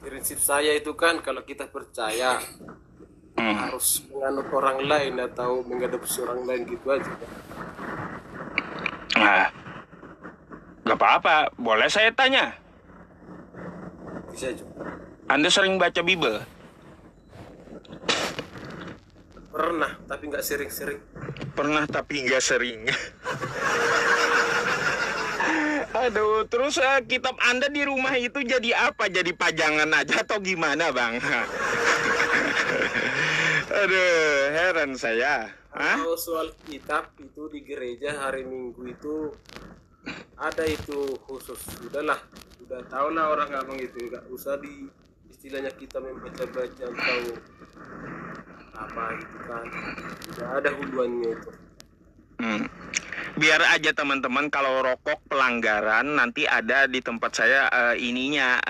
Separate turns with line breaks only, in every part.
Prinsip saya itu kan kalau kita percaya
Hmm.
harus menganut orang lain atau mengadopsi orang lain gitu aja.
Nah, gak apa-apa. Boleh saya tanya?
Bisa juga.
Anda sering baca Bible?
Pernah, tapi nggak sering-sering.
Pernah tapi nggak sering. Aduh, terus kitab Anda di rumah itu jadi apa? Jadi pajangan aja atau gimana, Bang? Aduh, heran saya. Hah?
Kalau soal kitab itu di gereja hari Minggu itu ada itu khusus. Sudahlah, sudah tahu lah orang ngomong itu nggak usah di istilahnya kita membaca-baca atau apa itu kan. Tidak ada huluannya itu.
Hmm. Biar aja teman-teman kalau rokok pelanggaran nanti ada di tempat saya ininya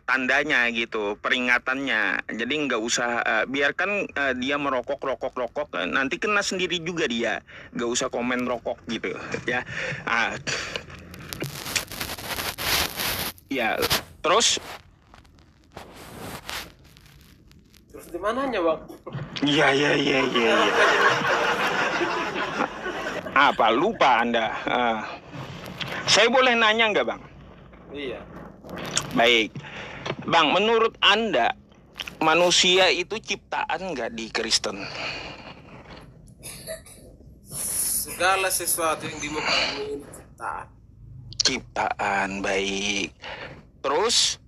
tandanya gitu peringatannya. Jadi nggak usah biarkan dia merokok rokok nanti kena sendiri juga dia. Nggak usah komen rokok gitu ya. Ah, ya terus
Terus di mananya bang?
iya. Apa lupa Anda? Saya boleh nanya nggak Bang?
Iya.
Baik. Bang, menurut Anda manusia itu ciptaan nggak di Kristen?
Segala sesuatu yang di muka bumi ini ciptaan.
Ciptaan, baik. Terus,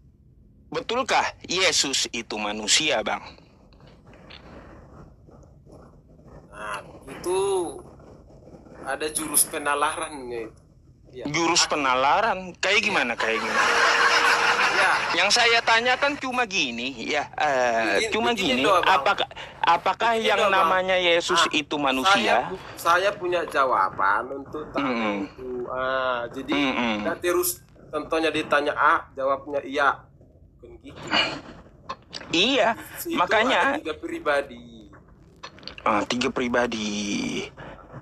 betulkah Yesus itu manusia, Bang?
Nah, itu ada jurus penalarannya itu. Ya.
Jurus penalaran, kayak gimana?
Ya,
Yang saya tanyakan cuma gini, ya,
begini doa, Bang.
apakah
Begini
yang
doa, Bang.
namanya Yesus itu manusia?
Saya punya jawaban untuk tanya
Mm-mm.
itu. Jadi
Mm-mm.
tidak terus contohnya ditanya A, jawabnya iya. Bukan gitu.
Iya,
Itu
makanya
ada 3 pribadi.
tiga pribadi.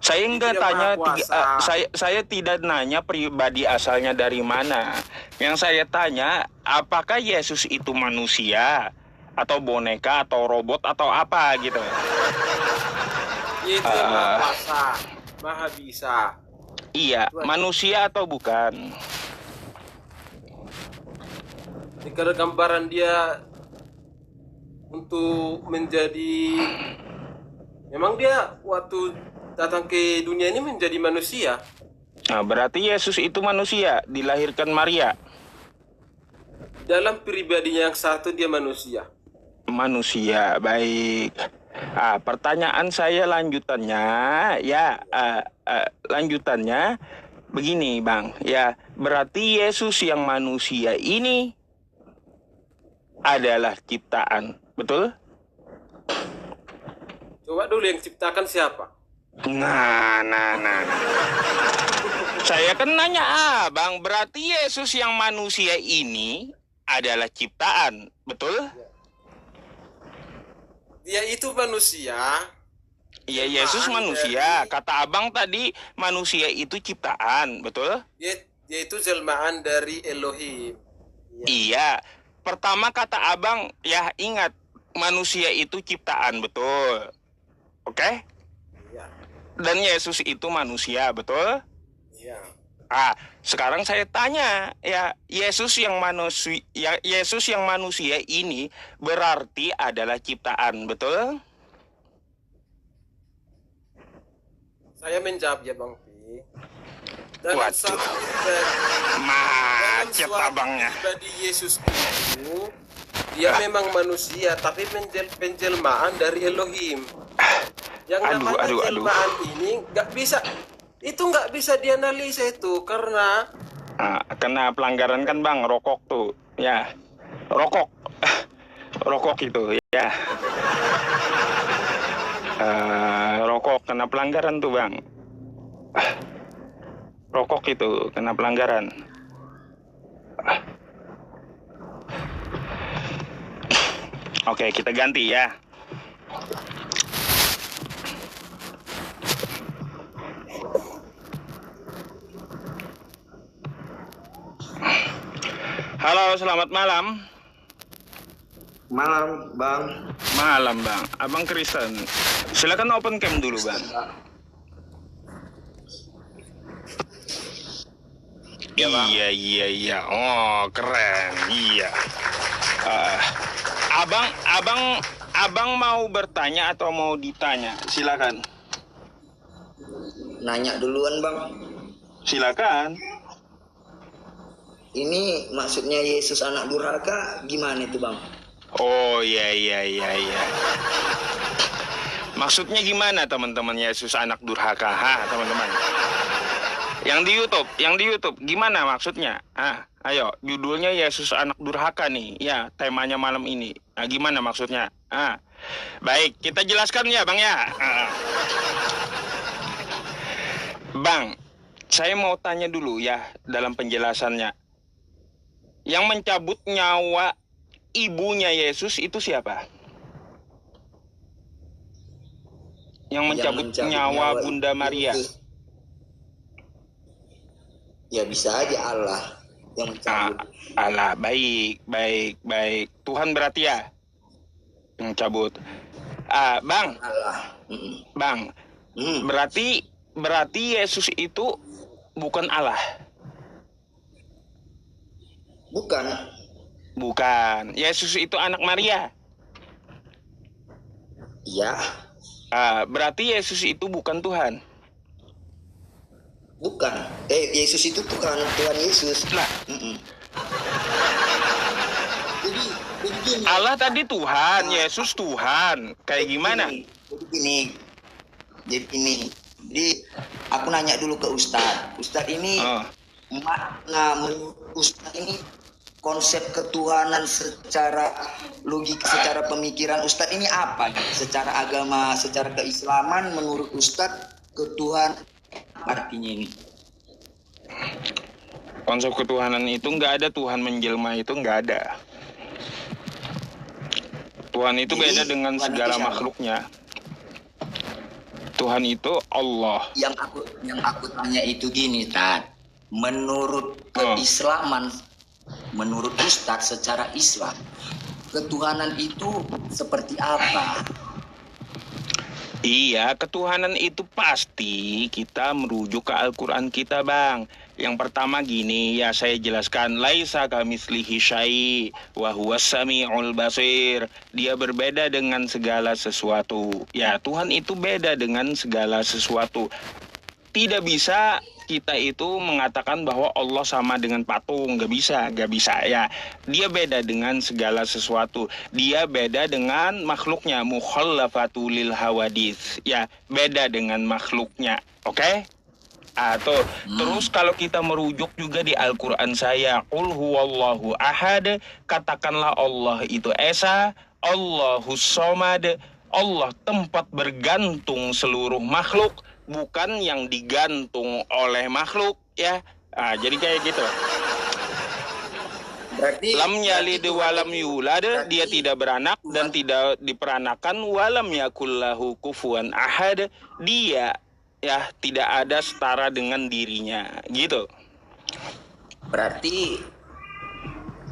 Saya
Itu
enggak
yang maha
tanya
kuasa.
saya tidak nanya pribadi asalnya dari mana. Yang saya tanya, apakah Yesus itu manusia atau boneka atau robot atau apa gitu?
Itu yang maha kuasa, maha bisa.
Iya,
Itu aja.
manusia atau bukan?
Ini karena gambaran dia untuk menjadi, memang dia waktu datang ke dunia ini menjadi manusia.
Nah, berarti Yesus itu manusia, dilahirkan Maria.
Dalam pribadinya yang satu dia manusia.
Manusia, baik. Pertanyaan saya lanjutannya, ya, lanjutannya begini, Bang. Ya, berarti Yesus yang manusia ini adalah ciptaan, betul?
Coba dulu yang ciptakan siapa?
Nah. Saya kan nanya, Bang, berarti Yesus yang manusia ini adalah ciptaan, betul?
Dia itu manusia.
Ya, Yesus manusia. Kata Abang tadi manusia itu ciptaan, betul?
Dia itu jelmaan dari Elohim.
Iya. Pertama kata Abang, ya ingat, manusia itu ciptaan, betul. Oke?
Iya.
Dan Yesus itu manusia, betul?
Iya.
Sekarang saya tanya, ya Yesus yang manusia ini berarti adalah ciptaan, betul?
Saya menjawab ya Bang Pi. Dalam
Waduh,
suatu pribadi,
macet abangnya.
pribadi Yesus itu dia memang manusia tapi penjelmaan dari Elohim. Yang namanya jelmaan ini nggak bisa dianalisa itu karena
Kena pelanggaran kan Bang, rokok tuh, ya, rokok itu, ya, rokok kena pelanggaran tuh Bang, rokok itu kena pelanggaran. Oke, kita ganti ya. Halo, selamat malam.
Malam, Bang.
Malam bang, abang Kristen. Silakan open cam dulu bang.
Ya, Bang.
Iya. Oh keren, iya. Ah, abang mau bertanya atau mau ditanya? Silakan.
Nanya duluan, Bang.
Silakan.
Ini maksudnya Yesus anak durhaka gimana itu, Bang?
Oh iya. Maksudnya gimana teman-teman Yesus anak durhaka? Teman-teman. Yang di YouTube gimana maksudnya? Ayo, judulnya Yesus anak durhaka nih. Ya, temanya malam ini. Gimana maksudnya? Baik, kita jelaskan ya, Bang ya. Bang, saya mau tanya dulu ya dalam penjelasannya. Yang mencabut nyawa ibunya Yesus itu siapa? Yang mencabut nyawa Bunda Maria.
Ya bisa aja Allah yang mencabut.
Allah, baik. Tuhan berarti ya yang mencabut. Bang.
Allah.
Bang. Berarti Yesus itu bukan Allah. Bukan. Yesus itu anak Maria.
Iya.
Berarti Yesus itu bukan Tuhan.
Bukan. Yesus itu Tuhan Yesus.
Nah.
Jadi
Allah tadi Tuhan, Yesus Tuhan. Kayak gimana?
Jadi aku nanya dulu ke Ustadz. Ustadz ini makna menurut Ustadz ini konsep ketuhanan secara logika, secara pemikiran Ustadz ini apa? Secara agama, secara keislaman menurut Ustadz ketuhanan artinya ini?
Konsep ketuhanan itu nggak ada, Tuhan menjelma itu nggak ada. Tuhan itu beda dengan segala makhluknya. Tuhan itu Allah.
Yang aku tanya itu gini, Tad. Menurut keislaman, menurut Ustadz secara Islam, ketuhanan itu seperti apa?
Iya, ketuhanan itu pasti kita merujuk ke Al-Quran kita, Bang. Yang pertama gini, ya saya jelaskan. Laisa kamitslihi syai' wa huwas sami'ul basir. Dia berbeda dengan segala sesuatu. Ya, Tuhan itu beda dengan segala sesuatu. Tidak bisa kita itu mengatakan bahwa Allah sama dengan patung, nggak bisa ya. Dia beda dengan segala sesuatu. Dia beda dengan makhluknya, mukhallafatu lil hawadits. Ya, beda dengan makhluknya. Oke? Terus kalau kita merujuk juga di Al-Quran saya, qul huwallahu ahad, katakanlah Allah itu esa, Allahus somad, Allah tempat bergantung seluruh makhluk, bukan yang digantung oleh makhluk ya. Jadi kayak gitu.
Berarti
lam yalid walam yulad, dia tidak beranak dan tidak diperanakan, walam yakullahu kufuwan ahad, dia ya tidak ada setara dengan dirinya gitu.
Berarti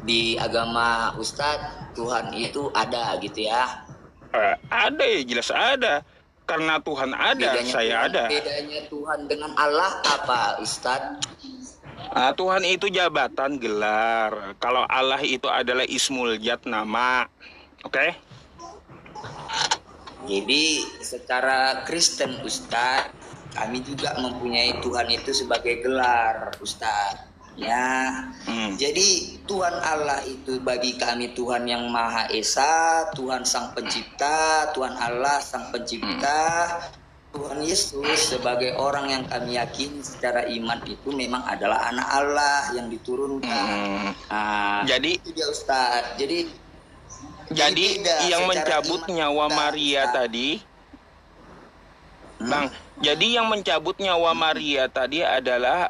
di agama Ustadz Tuhan itu ada gitu ya?
Ada ya, jelas ada. Karena Tuhan ada, saya ada.
Bedanya Tuhan dengan Allah apa, Ustadz?
Tuhan itu jabatan, gelar. Kalau Allah itu adalah ismul jat, nama. Oke?
Jadi secara Kristen, Ustadz, kami juga mempunyai Tuhan itu sebagai gelar, Ustadz. Ya, jadi Tuhan Allah itu bagi kami Tuhan yang Maha Esa, Tuhan Sang Pencipta, Tuhan Allah Sang Pencipta, Tuhan Yesus sebagai orang yang kami yakini secara iman itu memang adalah anak Allah yang diturunkan.
Jadi
itu dia Ustadz. Jadi
yang mencabut nyawa Maria tadi, Bang. Jadi yang mencabut nyawa Maria tadi adalah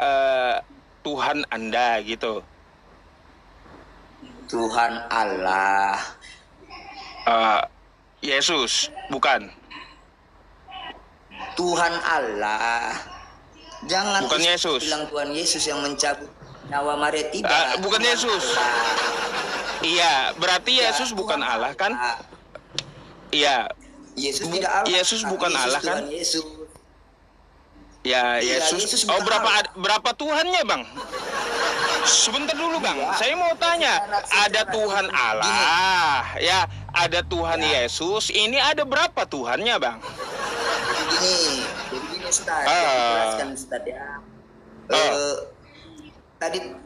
Tuhan Anda gitu.
Tuhan Allah.
Yesus, bukan.
Tuhan Allah. Jangan
bukan Yesus.
Bilang Tuhan Yesus yang mencabut nyawa Maria, tidak.
Bukan Yesus. Iya, berarti
Ya,
Yesus bukan
Tuhan
Allah kan?
Allah.
Iya.
Yesus tidak Allah.
Yesus bukan
Yesus
Allah kan?
Tuhan Yesus.
Ya,
Iya,
Yesus.
Yesus
Oh,
bukan Allah.
berapa Tuhannya, Bang? Sebentar dulu, Bang.
Iya.
Saya mau tanya. Ada
Secara
Tuhan
gini.
Allah, ya. Ada Tuhan
Ya.
Yesus. Ini ada berapa Tuhannya, Bang?
Jadi gini Ustaz,
Ah.
saya jelaskan Ustaz ya.
Ah.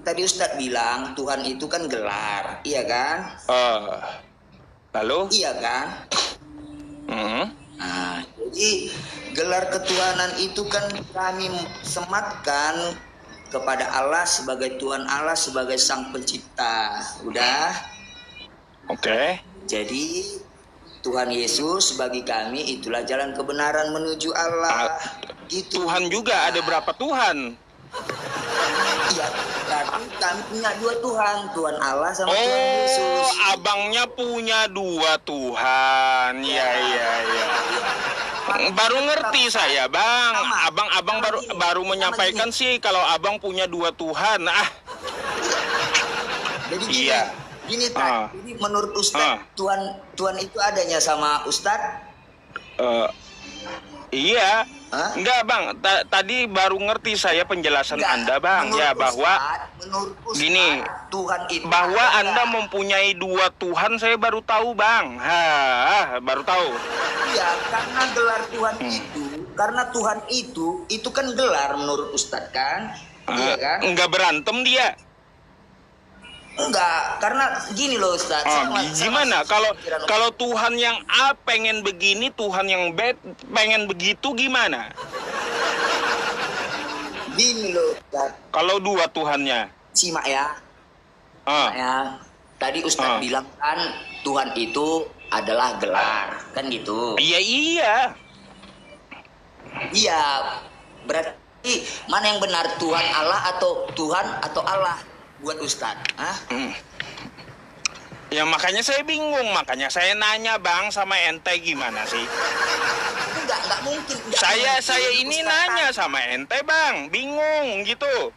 Tadi Ustaz bilang Tuhan itu kan gelar, iya kan?
Lalu?
Iya kan?
Hmm.
Nah, jadi gelar ketuhanan itu kan kami sematkan kepada Allah sebagai Tuhan Allah, sebagai Sang Pencipta. Udah?
Oke.
Jadi Tuhan Yesus bagi kami itulah jalan kebenaran menuju Allah. Gitu.
Tuhan juga ada berapa Tuhan?
Iya, berarti kami punya dua Tuhan, Tuhan Allah sama Tuhan Yesus.
Oh, abangnya punya dua Tuhan. Iya. Baru ngerti saya, Bang. Abang baru menyampaikan sih kalau abang punya dua Tuhan.
Jadi gini,
Iya.
Jadi menurut Ustadz, Tuhan itu adanya sama Ustadz?
Iya.
Hah?
Enggak, Bang. Tadi baru ngerti saya penjelasan
Enggak,
Anda, Bang.
menurut
Ya, bahwa
menurut Ustadz,
gini,
Tuhan itu
bahwa
ada.
Anda mempunyai dua Tuhan, saya baru tahu, Bang. Baru tahu.
Iya, karena gelar Tuhan itu, karena Tuhan itu kan gelar menurut Ustadz kan? Iya kan?
Enggak berantem dia.
Enggak, karena gini loh Ustadz.
Gimana kalau Tuhan yang A pengen begini, Tuhan yang B pengen begitu, gimana?
Gini loh Ustadz.
Kalau dua Tuhannya.
Simak ya. Ya. Tadi Ustadz bilang kan Tuhan itu adalah gelar, kan gitu.
Iya.
Iya. Berarti mana yang benar, Tuhan Allah atau Tuhan atau Allah buat Ustadz?
Ya makanya saya bingung, makanya saya nanya, Bang, sama ente gimana sih?
Enggak mungkin.
Saya ini nanya sama ente, Bang, bingung gitu.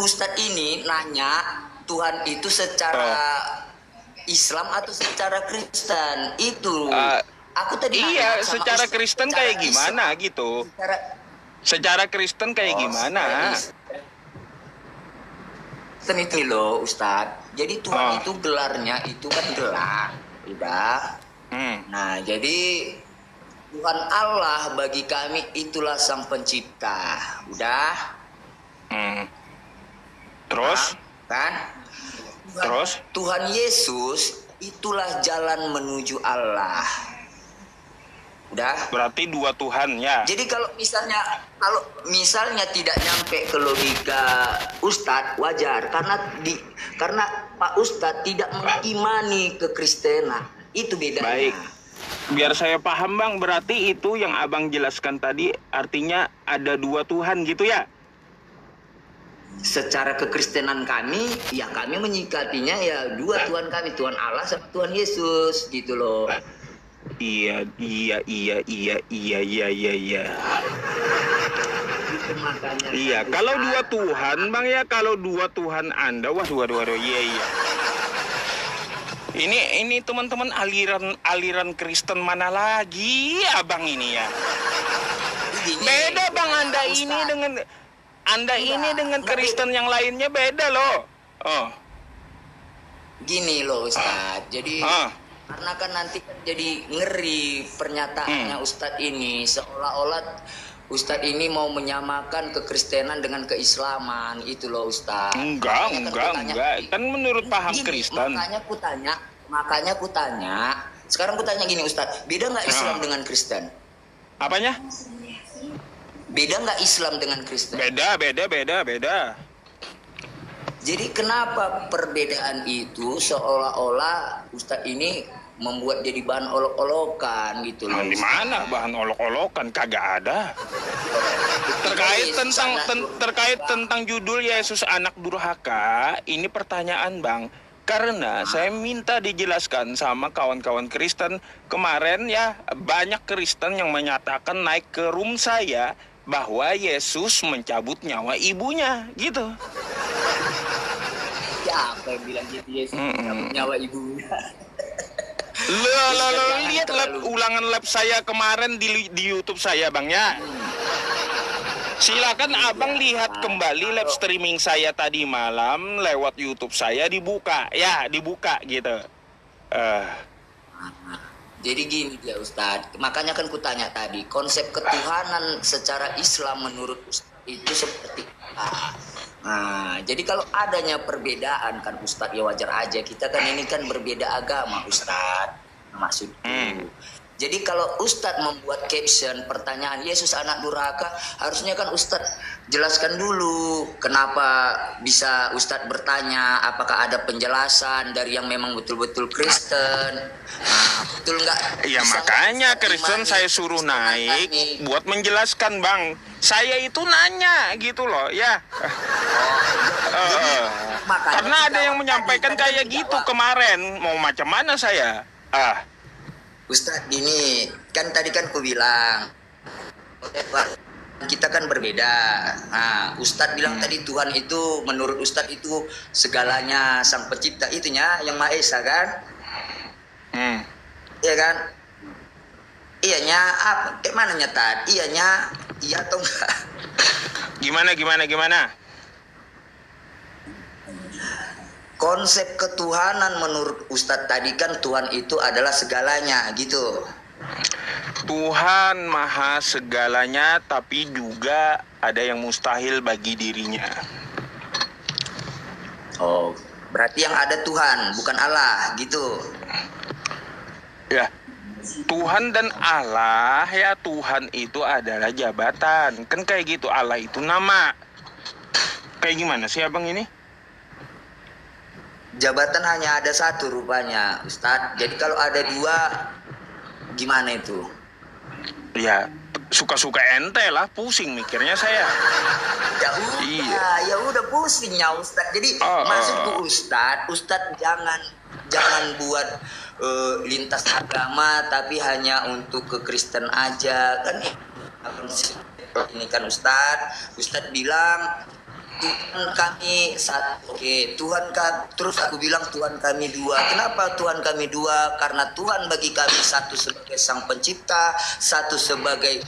Ustadz ini nanya Tuhan itu secara Islam atau secara Kristen itu. Aku tadi
Iya,
nanya sama
secara
Ustadz,
Kristen
secara
kayak gimana
Islam,
gitu? Secara Kristen kayak gimana?
Kristen itu loh Ustadz. Jadi Tuhan itu gelarnya itu kan gelar, udah. Nah jadi Tuhan Allah bagi kami itulah Sang Pencipta, udah.
Terus?
Kan?
Terus?
Tuhan Yesus itulah jalan menuju Allah. Udah.
Berarti dua Tuhan ya.
Jadi kalau misalnya tidak nyampe ke logika Ustadz, wajar karena Pak Ustadz tidak mengimani kekristenan. Itu bedanya.
Baik. Biar saya paham, Bang, berarti itu yang Abang jelaskan tadi artinya ada dua Tuhan gitu ya?
Secara kekristenan kami, ya kami menyikapinya ya dua Tuhan kami, Tuhan Allah sama Tuhan Yesus gitu loh.
Iya. Iya, kalau dua Tuhan, Bang, ya, kalau dua Tuhan Anda, waduh, iya. Ini teman-teman aliran Kristen mana lagi, Abang ini ya? Beda, Bang, Anda ini dengan Kristen yang lainnya beda loh.
Gini loh Ustadz, jadi karena kan nanti kan jadi ngeri pernyataannya Ustadz ini, seolah-olah Ustadz ini mau menyamakan kekristenan dengan keislaman, itu loh Ustadz.
Enggak. Kan menurut paham Kristen.
Makanya ku tanya. Sekarang ku tanya gini Ustadz, beda nggak Islam dengan Kristen?
Apanya?
Beda nggak Islam dengan Kristen?
Beda.
Jadi kenapa perbedaan itu seolah-olah Ustadz ini membuat jadi bahan olok-olokan gitu loh.
Di mana bahan olok-olokan? Kagak ada. Terkait tentang judul Yesus anak durhaka, ini pertanyaan, Bang. Karena saya minta dijelaskan sama kawan-kawan Kristen kemarin ya, banyak Kristen yang menyatakan naik ke room saya bahwa Yesus mencabut nyawa ibunya gitu.
Siapa yang bilang gitu Yesus cabut nyawa ibunya?
Lihat ulangan lab saya kemarin di YouTube saya, Bang ya. Silakan Abang lihat kembali live streaming saya tadi malam lewat YouTube saya, dibuka gitu.
Jadi gini dia Ustadz, makanya kan kutanya tadi, konsep ketuhanan secara Islam menurut Ustadz itu seperti apa? Nah, jadi kalau adanya perbedaan kan Ustadz, ya wajar aja, kita kan ini kan berbeda agama Ustadz, maksudku. Jadi kalau Ustadz membuat caption pertanyaan Yesus anak durhaka, harusnya kan Ustadz jelaskan dulu kenapa bisa Ustadz bertanya, apakah ada penjelasan dari yang memang betul-betul Kristen. Nah, betul nggak?
Ya makanya Kristen saya suruh naik buat menjelaskan, Bang. Saya itu nanya gitu loh ya. Karena ada yang menyampaikan kayak gitu kemarin, mau macam mana saya?
Ustadz ini kan tadi kan ku bilang kita kan berbeda. Nah, Ustadz bilang tadi Tuhan itu menurut Ustadz itu segalanya, sang pencipta itunya yang Maha Esa kan? Iya kan? Iyanya apa? Kayak mana nyata? Iyanya iya atau enggak?
Gimana?
Konsep ketuhanan menurut Ustadz tadi kan Tuhan itu adalah segalanya gitu.
Tuhan maha segalanya, tapi juga ada yang mustahil bagi dirinya.
Oh, berarti yang ada Tuhan, bukan Allah gitu.
Ya, Tuhan dan Allah ya, Tuhan itu adalah jabatan. Kan kayak gitu, Allah itu nama. Kayak gimana sih Abang ini?
Jabatan hanya ada satu rupanya, Ustadz. Jadi kalau ada dua, gimana itu?
Ya, suka-suka ente lah, pusing mikirnya saya.
Ya udah pusingnya Ustadz. Jadi maksudku Ustadz jangan buat lintas agama, tapi hanya untuk ke Kristen aja kan? Ini kan Ustadz bilang Tuhan kami satu. Oke, terus aku bilang Tuhan kami dua. Kenapa Tuhan kami dua? Karena Tuhan bagi kami satu sebagai sang pencipta, satu sebagai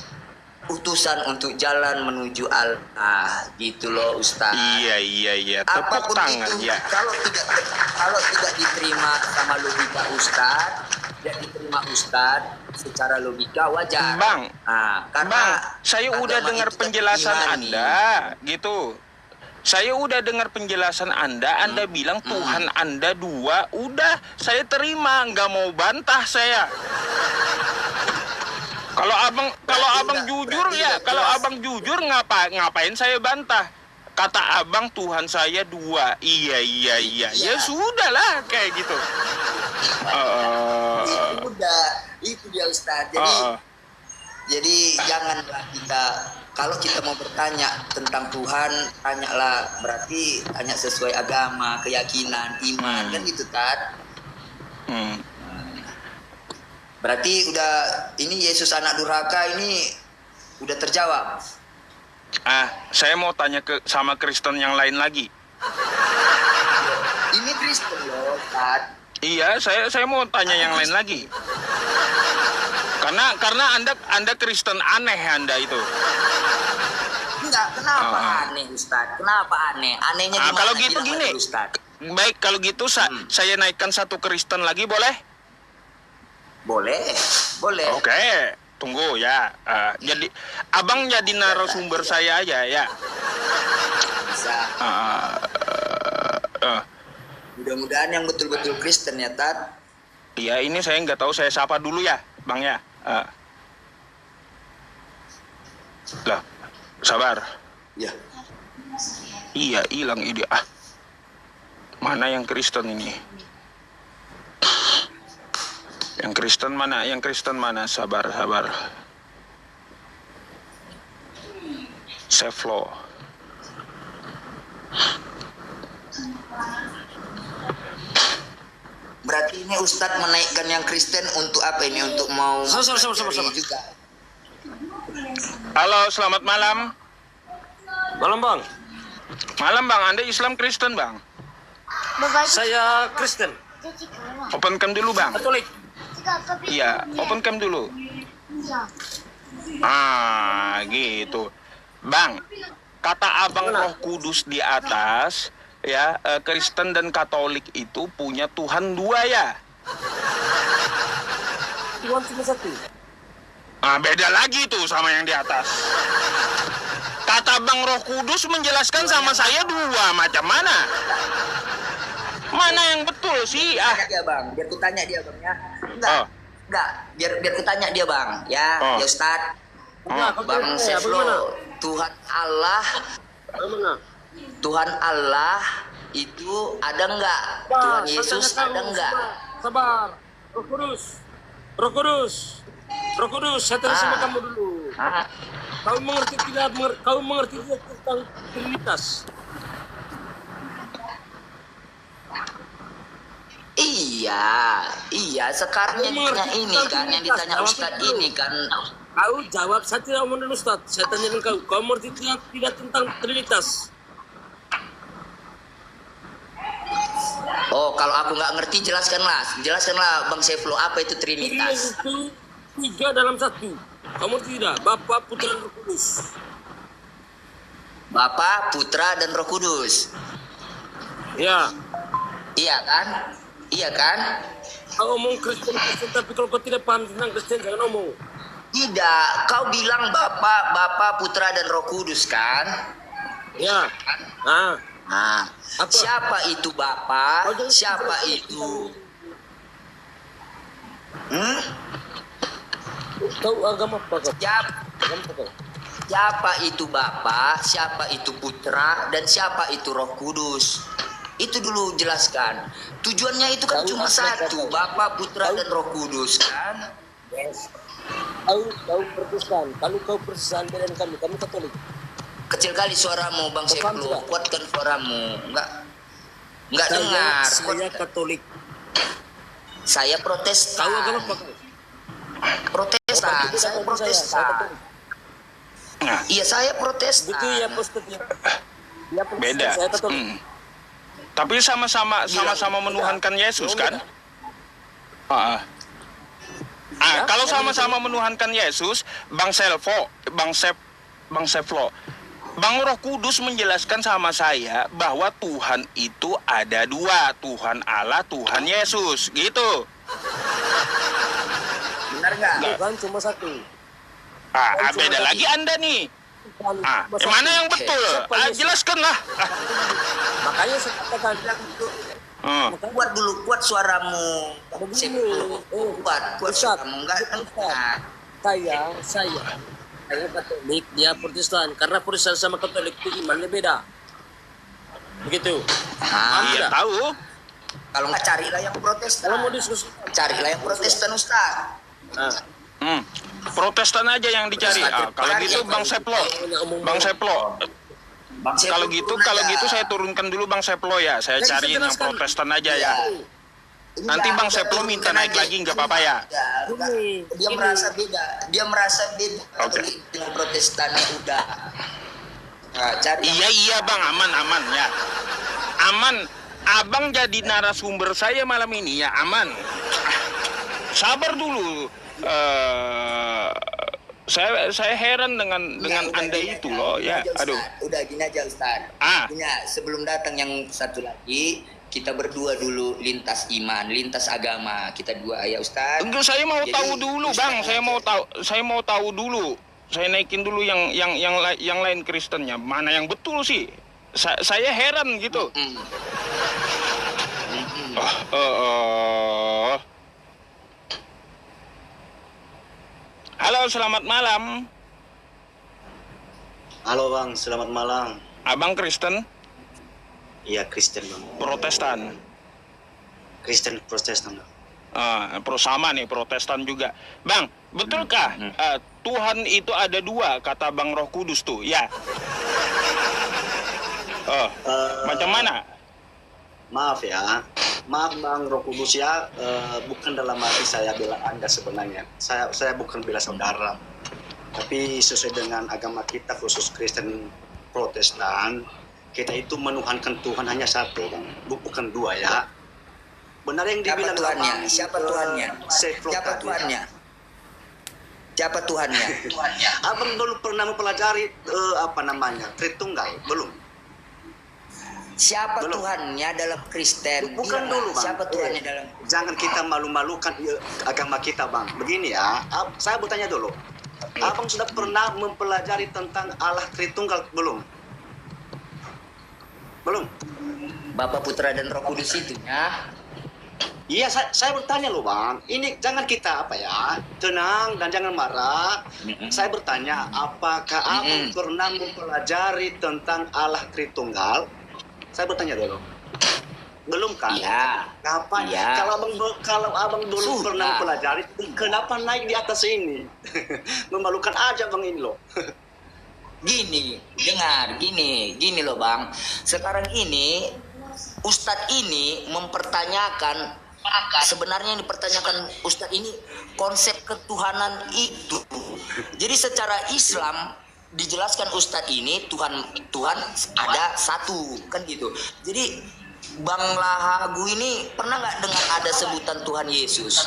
utusan untuk jalan menuju Allah. Gitu loh Ustaz.
Iya. Tepuk
Apapun
tangan
itu,
ya.
Kalau tidak diterima sama logika Ustaz, secara logika wajar.
Bang,
karena
saya udah dengar penjelasan Anda gitu. Saya udah dengar penjelasan Anda bilang Tuhan Anda dua, udah saya terima, nggak mau bantah saya. Kalau abang jujur ya, kalau abang jujur ngapain saya bantah? Kata abang Tuhan saya dua, iya. Ya sudahlah kayak gitu.
Itu dia Ustaz. Jadi janganlah kalau kita mau bertanya tentang Tuhan, tanyalah berarti tanya sesuai agama, keyakinan, iman, kan gitu Tad. Berarti udah ini Yesus anak durhaka ini udah terjawab.
Saya mau tanya sama Kristen yang lain lagi.
Ini Kristen loh, Tad.
Iya, saya mau tanya yang lain lagi. Karena Anda Kristen aneh Anda itu.
Enggak, kenapa aneh Ustaz? Kenapa aneh? Anehnya gimana?
Kalau gitu gini. Baik, kalau gitu saya naikkan satu Kristen lagi boleh?
Boleh.
Oke, tunggu ya. Jadi Abang jadi narasumber saya aja ya.
Bisa. Mudah-mudahan yang betul-betul Kristen ya, Tad.
Iya, ini saya nggak tahu, saya sapa dulu ya, Bang ya. Lah, sabar.
Ya.
Iya, hilang ide. Mana yang Kristen ini? Yang Kristen mana? Sabar. Save flow.
Berarti ini Ustadz menaikkan yang Kristen untuk apa ini? Untuk mau
Sabar.
juga.
Halo, selamat malam.
Malam Bang.
Malam Bang, Anda Islam Kristen Bang?
Saya Kristen.
Open cam dulu bang.
Katolik.
Iya, open cam dulu. Gitu. Bang, kata abang Roh Kudus di atas, ya Kristen dan Katolik itu punya Tuhan dua ya.
Tuhan cuma satu.
Beda lagi tuh sama yang di atas. Kata Bang Roh Kudus menjelaskan sama saya dua, macam mana? Mana yang betul sih?
Tanya dia bang, biar ku tanya dia bang ya. Enggak, biar ku tanya dia bang ya, ya Ustad. Bang Seflo, Tuhan Allah, Tuhan Allah itu ada enggak? Tuhan Yesus ada enggak?
Sabar. Roh Kudus, saya tanya sama kamu dulu. Kau mengerti tidak tentang Trinitas?
Iya. Sekarang yang ditanya ini kan, yang ditanya Ustadz ini kan.
Kau jawab, saya tidak mau dengan Ustadz. Saya tanyakan kau mengerti tidak tentang Trinitas?
Oh, kalau aku nggak ngerti jelaskanlah Bang Seflo, apa itu Trinitas?
Itu 3 dalam 1. Kamu tidak? Bapa, Putra, dan Roh Kudus.
Bapa, Putra, dan Roh Kudus.
Ya.
Iya kan?
Kau ngomong Kristen, tapi kalau kau tidak paham tentang Kristen, jangan ngomong.
Tidak, kau bilang Bapa, Putra, dan Roh Kudus kan?
Ya.
Siapa itu Bapa? Siapa itu?
Kau agama apa kau?
Siapa itu Bapa? Siapa itu Putra? Dan siapa itu Roh Kudus? Itu dulu jelaskan. Tujuannya itu kan cuma satu, Bapa, Putra, dan Roh Kudus kan?
Yes. Kau Protestan. Kalau kau Protestan dan kami Katolik.
Kecil kali suaramu Bang Seflo, kuatkan suaramu. Enggak dengar.
Saya Katolik.
Saya Protestan.
Kau agama apa kau?
Protestan. Saya Protestan. Iya, saya Protestan.
Betul ya, Protestan. Ya,
Beda.
Saya Katolik.
Tapi sama-sama menuhankan Yesus kan? Kalau sama-sama menuhankan Yesus, Bang Seflo, Bang Roh Kudus menjelaskan sama saya bahwa Tuhan itu ada dua, Tuhan Allah, Tuhan Yesus, gitu.
Benar nggak?
Tuhan cuma satu.
Beda lagi Anda nih. Mana yang betul? Jelaskanlah.
Makanya saya katakan kuat suaramu. Kuat suaramu.
Saya Katolik, dia Protestan. Karena Protestan sama Katolik itu imannya beda. Begitu.
Iya tahu.
Kalau nggak carilah yang Protestan.
Kalau mau diskusi,
Carilah yang Protestan Ustaz.
Protestan aja yang dicari. Kalau gitu Bang Seflo. Kalau gitu saya turunkan dulu Bang Seflo ya. Saya cariin yang Protestan aja ya. Nanti Bang Seflo minta naik lagi nggak apa-apa ya.
Dia merasa beda.
Oke.
Dengan Protestannya udah. Cari.
Iya Bang, aman ya. Aman. Abang jadi narasumber saya malam ini ya, aman. Sabar dulu. Saya heran dengan Anda itu loh ya. Aduh.
Udah gini aja Ustaz. Sebelum datang yang satu lagi, kita berdua dulu lintas iman, lintas agama. Kita dua ya Ustaz.
Enggak, saya mau tahu dulu Bang. Saya mau tahu dulu. Saya naikin dulu yang lain Kristennya. Mana yang betul sih? Saya heran gitu. Halo, selamat malam.
Halo Bang, selamat malam.
Abang Kristen?
Iya, Kristen Bang.
Protestan?
Kristen Protestan.
Sama nih, Protestan juga. Bang, betulkah Tuhan itu ada dua, kata Bang Roh Kudus tuh, ya? Macam mana?
Maaf Bang Roh Kudus ya, bukan dalam arti saya bela Anda sebenarnya. Saya bukan bela saudara. Tapi sesuai dengan agama kita khusus Kristen Protestan, kita itu menuhankan Tuhan hanya satu, Bang. Bukan dua ya. Benar yang
Siapa
dibilang
Tuhannya?
Abang,
Siapa Tuhannya?
Seflo
Siapa
tadi.
Tuhannya? Siapa Tuhannya?
Abang dulu pernah mempelajari Tritunggal? Belum?
Siapa
Belum.
Tuhannya dalam Kristen?
Bukan
Bilang,
dulu, Bang.
siapa Tuhannya dalam?
Jangan kita malu-malukan agama kita, Bang. Begini ya, saya bertanya dulu. Abang sudah pernah mempelajari tentang Allah Tritunggal belum? Belum?
Bapa, Putra, dan Roh Kudus itu ya.
Iya, saya bertanya loh, Bang. Ini jangan kita tenang dan jangan marah. Saya bertanya, apakah Abang pernah mempelajari tentang Allah Tritunggal? Saya bertanya dulu. Belum kan?
Iya.
Kapan?
Iya.
Kalau abang dulu
Sudah.
pernah mempelajari, kenapa naik di atas ini? Memalukan aja, Bang, ini loh.
Gini, dengar, gini loh Bang. Sekarang ini Ustadz ini mempertanyakan, sebenarnya yang dipertanyakan Ustadz ini konsep ketuhanan itu. Jadi secara Islam dijelaskan Ustadz ini Tuhan ada satu, kan gitu. Jadi Bang Lahagu ini pernah nggak dengar ada sebutan Tuhan Yesus?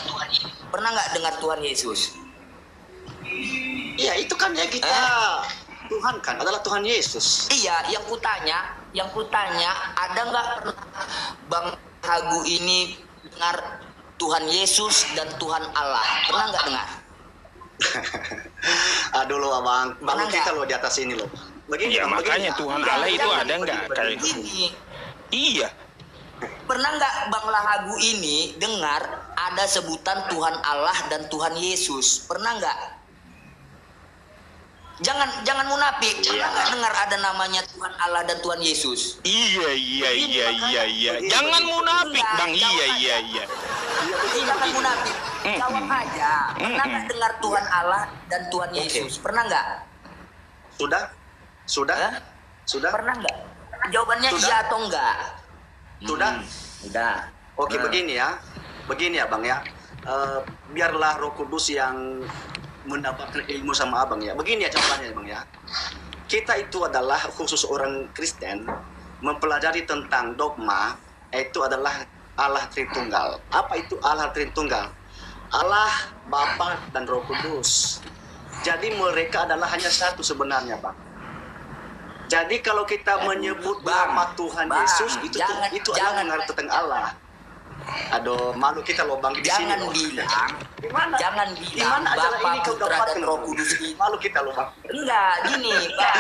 Pernah nggak dengar Tuhan Yesus?
Iya, itu kan ya kita. Tuhan kan adalah Tuhan Yesus.
Iya, yang kutanya ada nggak pernah Bang Hagu ini dengar Tuhan Yesus dan Tuhan Allah? Pernah nggak dengar?
Aduh loh, Abang. Malu
Pernah
kita
nggak?
loh di atas ini loh. Begini,
Ya
Bang,
makanya
begini.
Tuhan
Enggak,
Allah itu
jangan
ada nggak kayak
Gini,
iya.
pernah nggak Bang Lahagu ini dengar ada sebutan Tuhan Allah dan Tuhan Yesus? Pernah nggak? Jangan munafik. Pernah nggak dengar ada namanya Tuhan Allah dan Tuhan Yesus?
Iya. Jangan munafik, Bang. Iya.
Jangan munafik. Jawab aja. Pernah nggak dengar Tuhan Allah dan Tuhan Yesus? Pernah nggak?
Sudah?
Hah?
Sudah?
Pernah nggak? Jawabannya
Sudah?
iya atau enggak?
Sudah?
Udah.
Oke, begini ya, Bang ya. Biarlah Roh Kudus yang mendapatkan ilmu sama Abang ya. Begini ya contohnya, Bang ya. Kita itu adalah khusus orang Kristen mempelajari tentang dogma, itu adalah Allah Tritunggal. Apa itu Allah Tritunggal? Allah, Bapa, dan Roh Kudus. Jadi mereka adalah hanya satu sebenarnya, Bang. Jadi kalau kita menyebut
Bang,
nama Tuhan
Bang,
Yesus itu
jangan-
adalah
jangan-
mengarti tentang Allah. Aduh, malu kita loh, Bang, di sini.
Jangan
loh.
bilang,
Gimana?
jangan
Gimana
bilang
acara
Bapa,
ini kau
Putra,
dapatkan
dan Roh Kudus ini.
Malu kita loh, Bang.
Enggak, gini, Bang.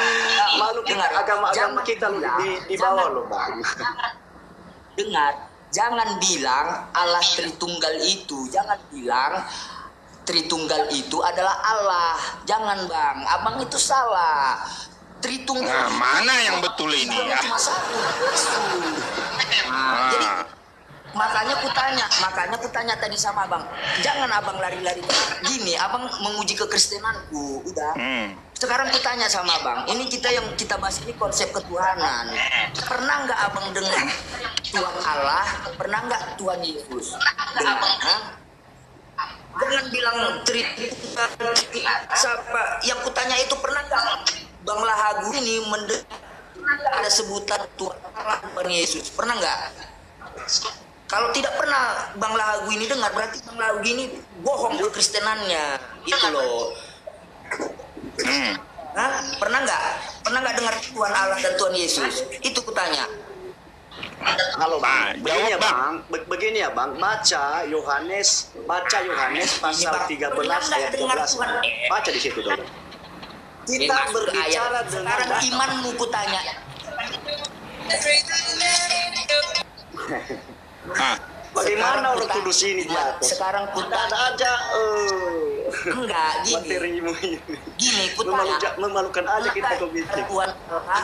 Malu kita
Dengar,
agama-agama
jangan
kita loh
bilang,
di bawah
jangan-
loh, Bang.
Dengar, jangan bilang Allah Tritunggal itu, jangan bilang Tritunggal itu adalah Allah. Jangan, Bang. Abang itu salah. Tritunggal.
Nah, mana yang betul ini ya?
Cuma satu. Nah, jadi makanya kutanya tadi sama Abang. Jangan Abang lari-lari. Gini, Abang menguji kekristenanku. Udah. Sekarang kutanya sama Abang. Ini kita bahas ini konsep ketuhanan. Pernah nggak Abang dengar Tuhan Allah? Pernah nggak Tuhan Yesus? Dengar? Hah? Jangan bilang siapa yang kutanya itu pernah nggak Bang Lahagu ini mendengar ada sebutan Tuhan Allah dan Yesus? Pernah nggak? Kalau tidak pernah Bang Lahagu ini dengar, berarti Bang Lahagu ini bohong kekristenannya, gitu loh. Hah? Pernah nggak? Pernah nggak dengar Tuhan Allah dan Tuhan Yesus? Itu kutanya.
Halo, Bang. Begini ya,
jawab, Bang.
Begini ya, Bang. Baca Yohanes pasal 13 ayat 12. Baca di situ dulu. Kita
Masuk ke
berbicara
ayat.
dengan
Sekarang imanmu kutanya.
bagaimana Roh Kudus ini di atas?
Sekarang
Ada
kutanya.
aja
Enggak, gini.
materimu ini.
Gini, kutanya.
Memalukan aja kita kau bikin.
Tuhan Allah,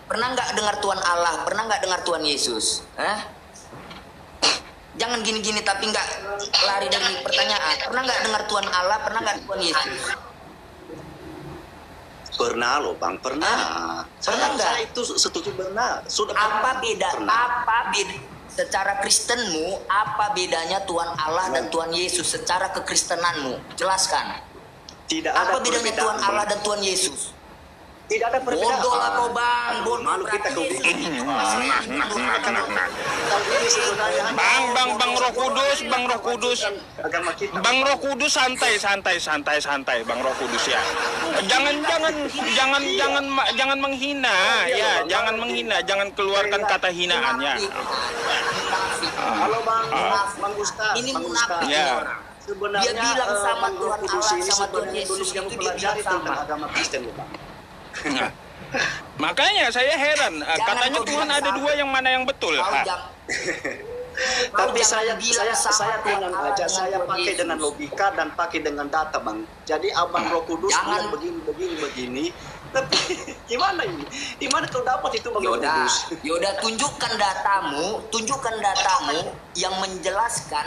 pernah nggak dengar Tuhan Allah? Pernah nggak dengar Tuhan Yesus? Jangan gini-gini tapi nggak lari dari pertanyaan. Pernah nggak dengar Tuhan Allah? Pernah nggak Tuhan Yesus?
Pernah loh, Bang, pernah.
Pernah nggak?
Saya itu setuju pernah. Sudah
Apa beda?
Pernah.
Apa beda? Secara Kristenmu, apa bedanya Tuhan Allah dan Tuhan Yesus secara kekristenanmu? Jelaskan.
Tidak ada
Apa bedanya
perbedaan,
Tuhan Allah
Bang.
dan Tuhan Yesus?
Tidak ada perbedaan.
Bodoh lah kau bang, bodoh.
Malu kita kau
Berarti
bikin.
Yesus
Tahu ini sebenarnya hanya
Bang Roh Kudus,
agama kita.
Bang Roh Kudus santai, Bang Roh Kudus ya. Jangan menghina, ya, jangan menghina, jangan keluarkan kata hinaannya.
Halo Bang Ustaz,
Ini
Bang
munafik
Ustaz.
Ya.
Sebenarnya
Dia bilang sama
Bang Roh
Tuhan
Kudus
Allah,
ini
sama Tuhan
sebenarnya
Yesus
belum
itu dia
mempelajari
bilang
tentang
sama.
agama Kristen loh Bang.
Makanya saya heran, katanya
kau
Tuhan
bilang
ada
sama.
dua, yang mana yang betul?
Kau
Ah.
jangan-
Tapi
jangan bilang sama
saya
Tuhan
tenang
Allah
aja,
dengan
saya
Tuhan
pakai
Yesus.
dengan logika dan pakai dengan data Bang. Jadi Abang Roh Kudus
Jangan.
bilang begini. Tapi gimana ini? Di mana kau dapat itu Bang Roh
Yoda,
Kudus?
Yoda tunjukkan datamu yang menjelaskan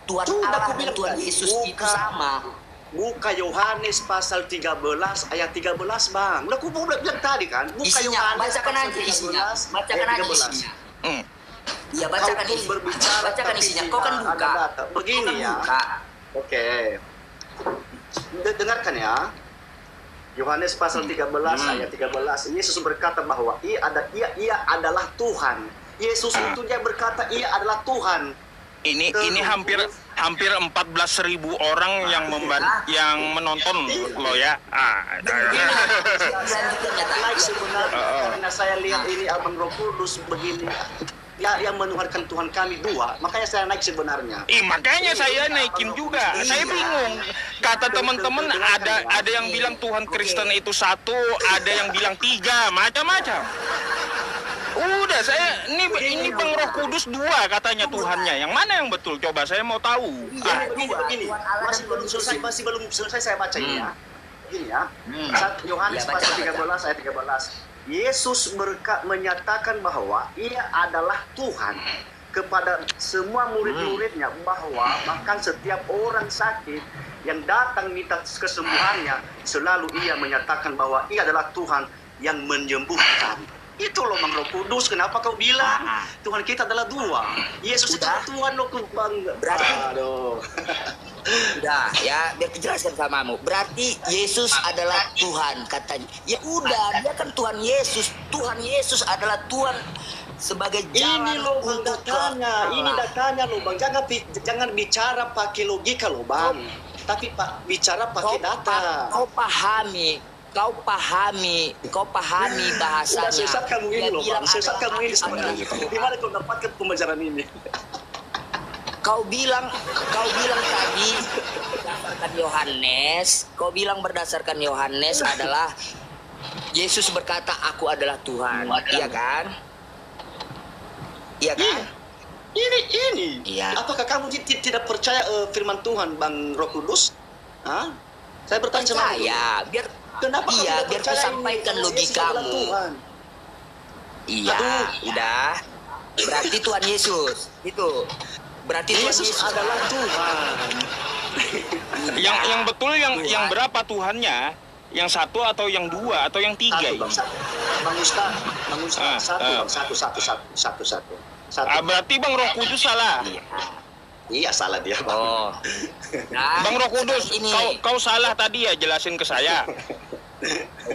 Tuhan
Sudah
Allah
aku
dan
bilang
Tuhan
tadi,
Yesus itu
bukan.
sama.
Buka Yohanes pasal 13 ayat 13 Bang. Udah aku mau bilang tadi kan. Buka
Isinya,
Yohanes
bacakan
pasal
aja isinya.
13
Bacakan
ayat
aja
13.
isinya.
Hmm.
Iya,
Kau
bacakan
pun
isinya.
berbicara
Bacakan
tapi
isinya. Kau kan
tidak
buka.
ada data. Begini
Kau kan
ya.
buka.
Oke. Dengarkan ya. Yohanes pasal 13 ayat 13. Yesus berkata bahwa ia adalah Tuhan. Yesus itu dia berkata ia adalah Tuhan.
Ini hampir 14.000 orang yang menonton loh ya.
Like sebenarnya karena saya lihat ini Abang Roh Kudus begini. Ya, yang menuhankan Tuhan kami dua, makanya saya naik sebenarnya.
Makanya saya naikin juga. Saya bingung. Kata teman-teman ada yang bilang Tuhan Kristen itu satu, ada yang bilang tiga, macam-macam. Udah ini Bang Roh Kudus dua katanya Tuhannya. Yang mana yang betul? Coba saya mau tahu.
Begini. Masih belum selesai saya baca ini ya. Begini ya. Yohanes
Ya, baca,
pasal
baca.
13 ayat 13. Yesus menyatakan bahwa ia adalah Tuhan kepada semua murid-muridnya, bahwa bahkan setiap orang sakit yang datang minta kesembuhannya, selalu ia menyatakan bahwa ia adalah Tuhan yang menyembuhkan. Itu loh Bang Roh Kudus, kenapa kau bilang Tuhan kita adalah dua? Yesus itu
Udah.
Tuhan loh Bang.
Berarti
Aduh.
udah ya, biar kejelaskan samamu. Berarti Yesus adalah Tuhan katanya. Ya udah, dia kan Tuhan Yesus. Tuhan Yesus adalah Tuhan sebagai jalan
Ini loh Bang
untuk
datanya,
ke
ini
Allah.
datanya loh Bang. Jangan bicara pakai logika loh Bang. Tapi bicara pakai data.
Kau pahami bahasanya.
Udah sesat kamu ini
Dia
loh
bilang
Bang. Sesat
adalah
kamu ini sebenarnya.
Tuhan.
Di mana kau dapatkan pembelajaran ini?
Kau bilang tadi berdasarkan Yohanes adalah Yesus berkata aku adalah Tuhan. Iya kan? Iya kan?
Ini.
Iya.
Apakah kamu tidak percaya firman Tuhan Bang Roh Kudus? Hah? Saya bertanya sama kamu.
Percaya, biar
Kenapa kau tidak
biar
percaya
kusampaikan
ini? Yesus adalah
logikamu.
Tuhan.
Iya,
Aduh.
udah. Berarti Tuhan Yesus. Itu. Berarti Tuhan
Yesus
Yesus
adalah Tuhan.
Yang betul yang berapa Tuhannya? Yang satu atau yang dua atau yang tiga?
Satu, Bang. Bang Ustaz, satu.
Berarti Bang Roh Kudus salah.
Iya, salah dia, Bang.
Oh. Nah,
Bang Roh Kudus,
ini.
kau salah tadi ya, jelasin ke saya.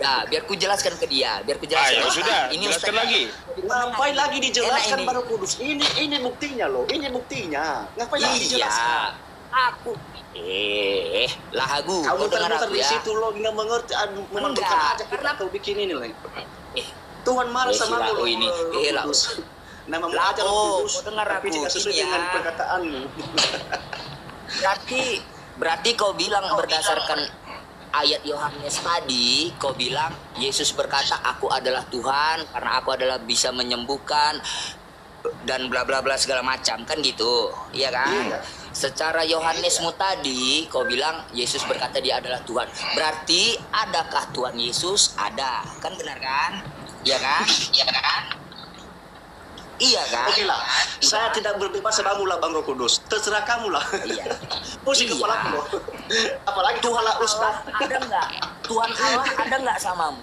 Nah, biar ku jelaskan ke dia,
Ya sudah, jelaskan
Ustaz.
lagi.
Ngapain lagi dijelaskan
Enak ini.
Bang Kudus? Ini buktinya loh, ini buktinya. Ngapain lagi dijelaskan?
Iya. Aku lagu.
Kamu
Kau dengar
muter-muter
aku
di
ya.
situ lo nggak mengerti, menentukan
Enggak,
aja kita
karena-
kau bikin ini loh.
Eh,
Tuhan marah
si
sama
Lau
lo
ini.
Roh
Lau.
Kudus. Namamu
Lau,
aja Roh Kudus,
kau dengar
tapi
aku,
tidak sesuai
ini
dengan
ya.
perkataanmu.
Berarti kau bilang berdasarkan ayat Yohanes tadi, kau bilang Yesus berkata aku adalah Tuhan karena aku adalah bisa menyembuhkan dan bla bla bla segala macam, kan gitu. Iya kan?
Iya.
Secara Yohanesmu tadi kau bilang Yesus berkata dia adalah Tuhan. Berarti adakah Tuhan Yesus? Ada. Kan benar kan? Iya kan? Iya kan? Iya kan?
Oke lah, saya tidak berdebat sama kamu lah Bang Roh Kudus. Terserah kamu lah.
Iya.
Pusing
Iya.
kepala aku loh. Apalagi
Tuhan
kepala
Allah
Ustaz.
ada nggak? Tuhan Allah ada nggak samamu?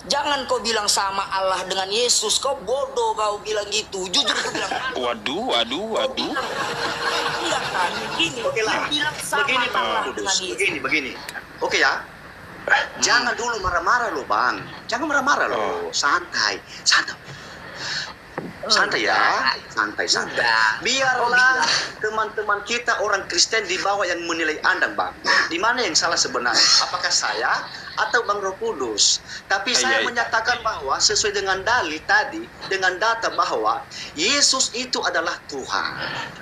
Jangan kau bilang sama Allah dengan Yesus. Kau bodoh kau bilang gitu. Jujur kau bilang.
Waduh.
Enggak kan? Gini.
Oke lah.
Dia bilang sama
Begini Bang
Allah
Roh
dengan
Kudus.
Yesus.
Begini. Oke ya. Jangan dulu marah-marah loh bang. Jangan marah-marah loh. Santai, santai. Santai ya, santai. Biarlah teman-teman kita orang Kristen di bawah yang menilai Anda bang. Di mana yang salah sebenarnya? Apakah saya atau Bang Roh Kudus? Tapi saya menyatakan bahwa sesuai dengan dalil tadi, dengan data bahwa Yesus itu adalah Tuhan.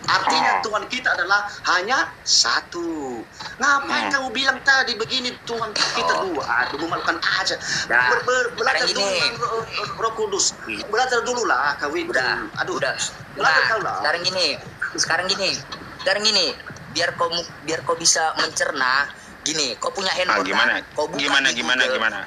Artinya Tuhan kita adalah hanya satu. Ngapain kamu bilang tadi begini Tuhan kita dua? Aduh, memalukan aja. Belajar dulu Roh Kudus. Belajar dulu lah kau itu.
Udah.
Belajar kau lah.
Sekarang gini. Biar kau bisa mencerna. Gini, kau punya handphone
gimana?
Kau buka
Gimana?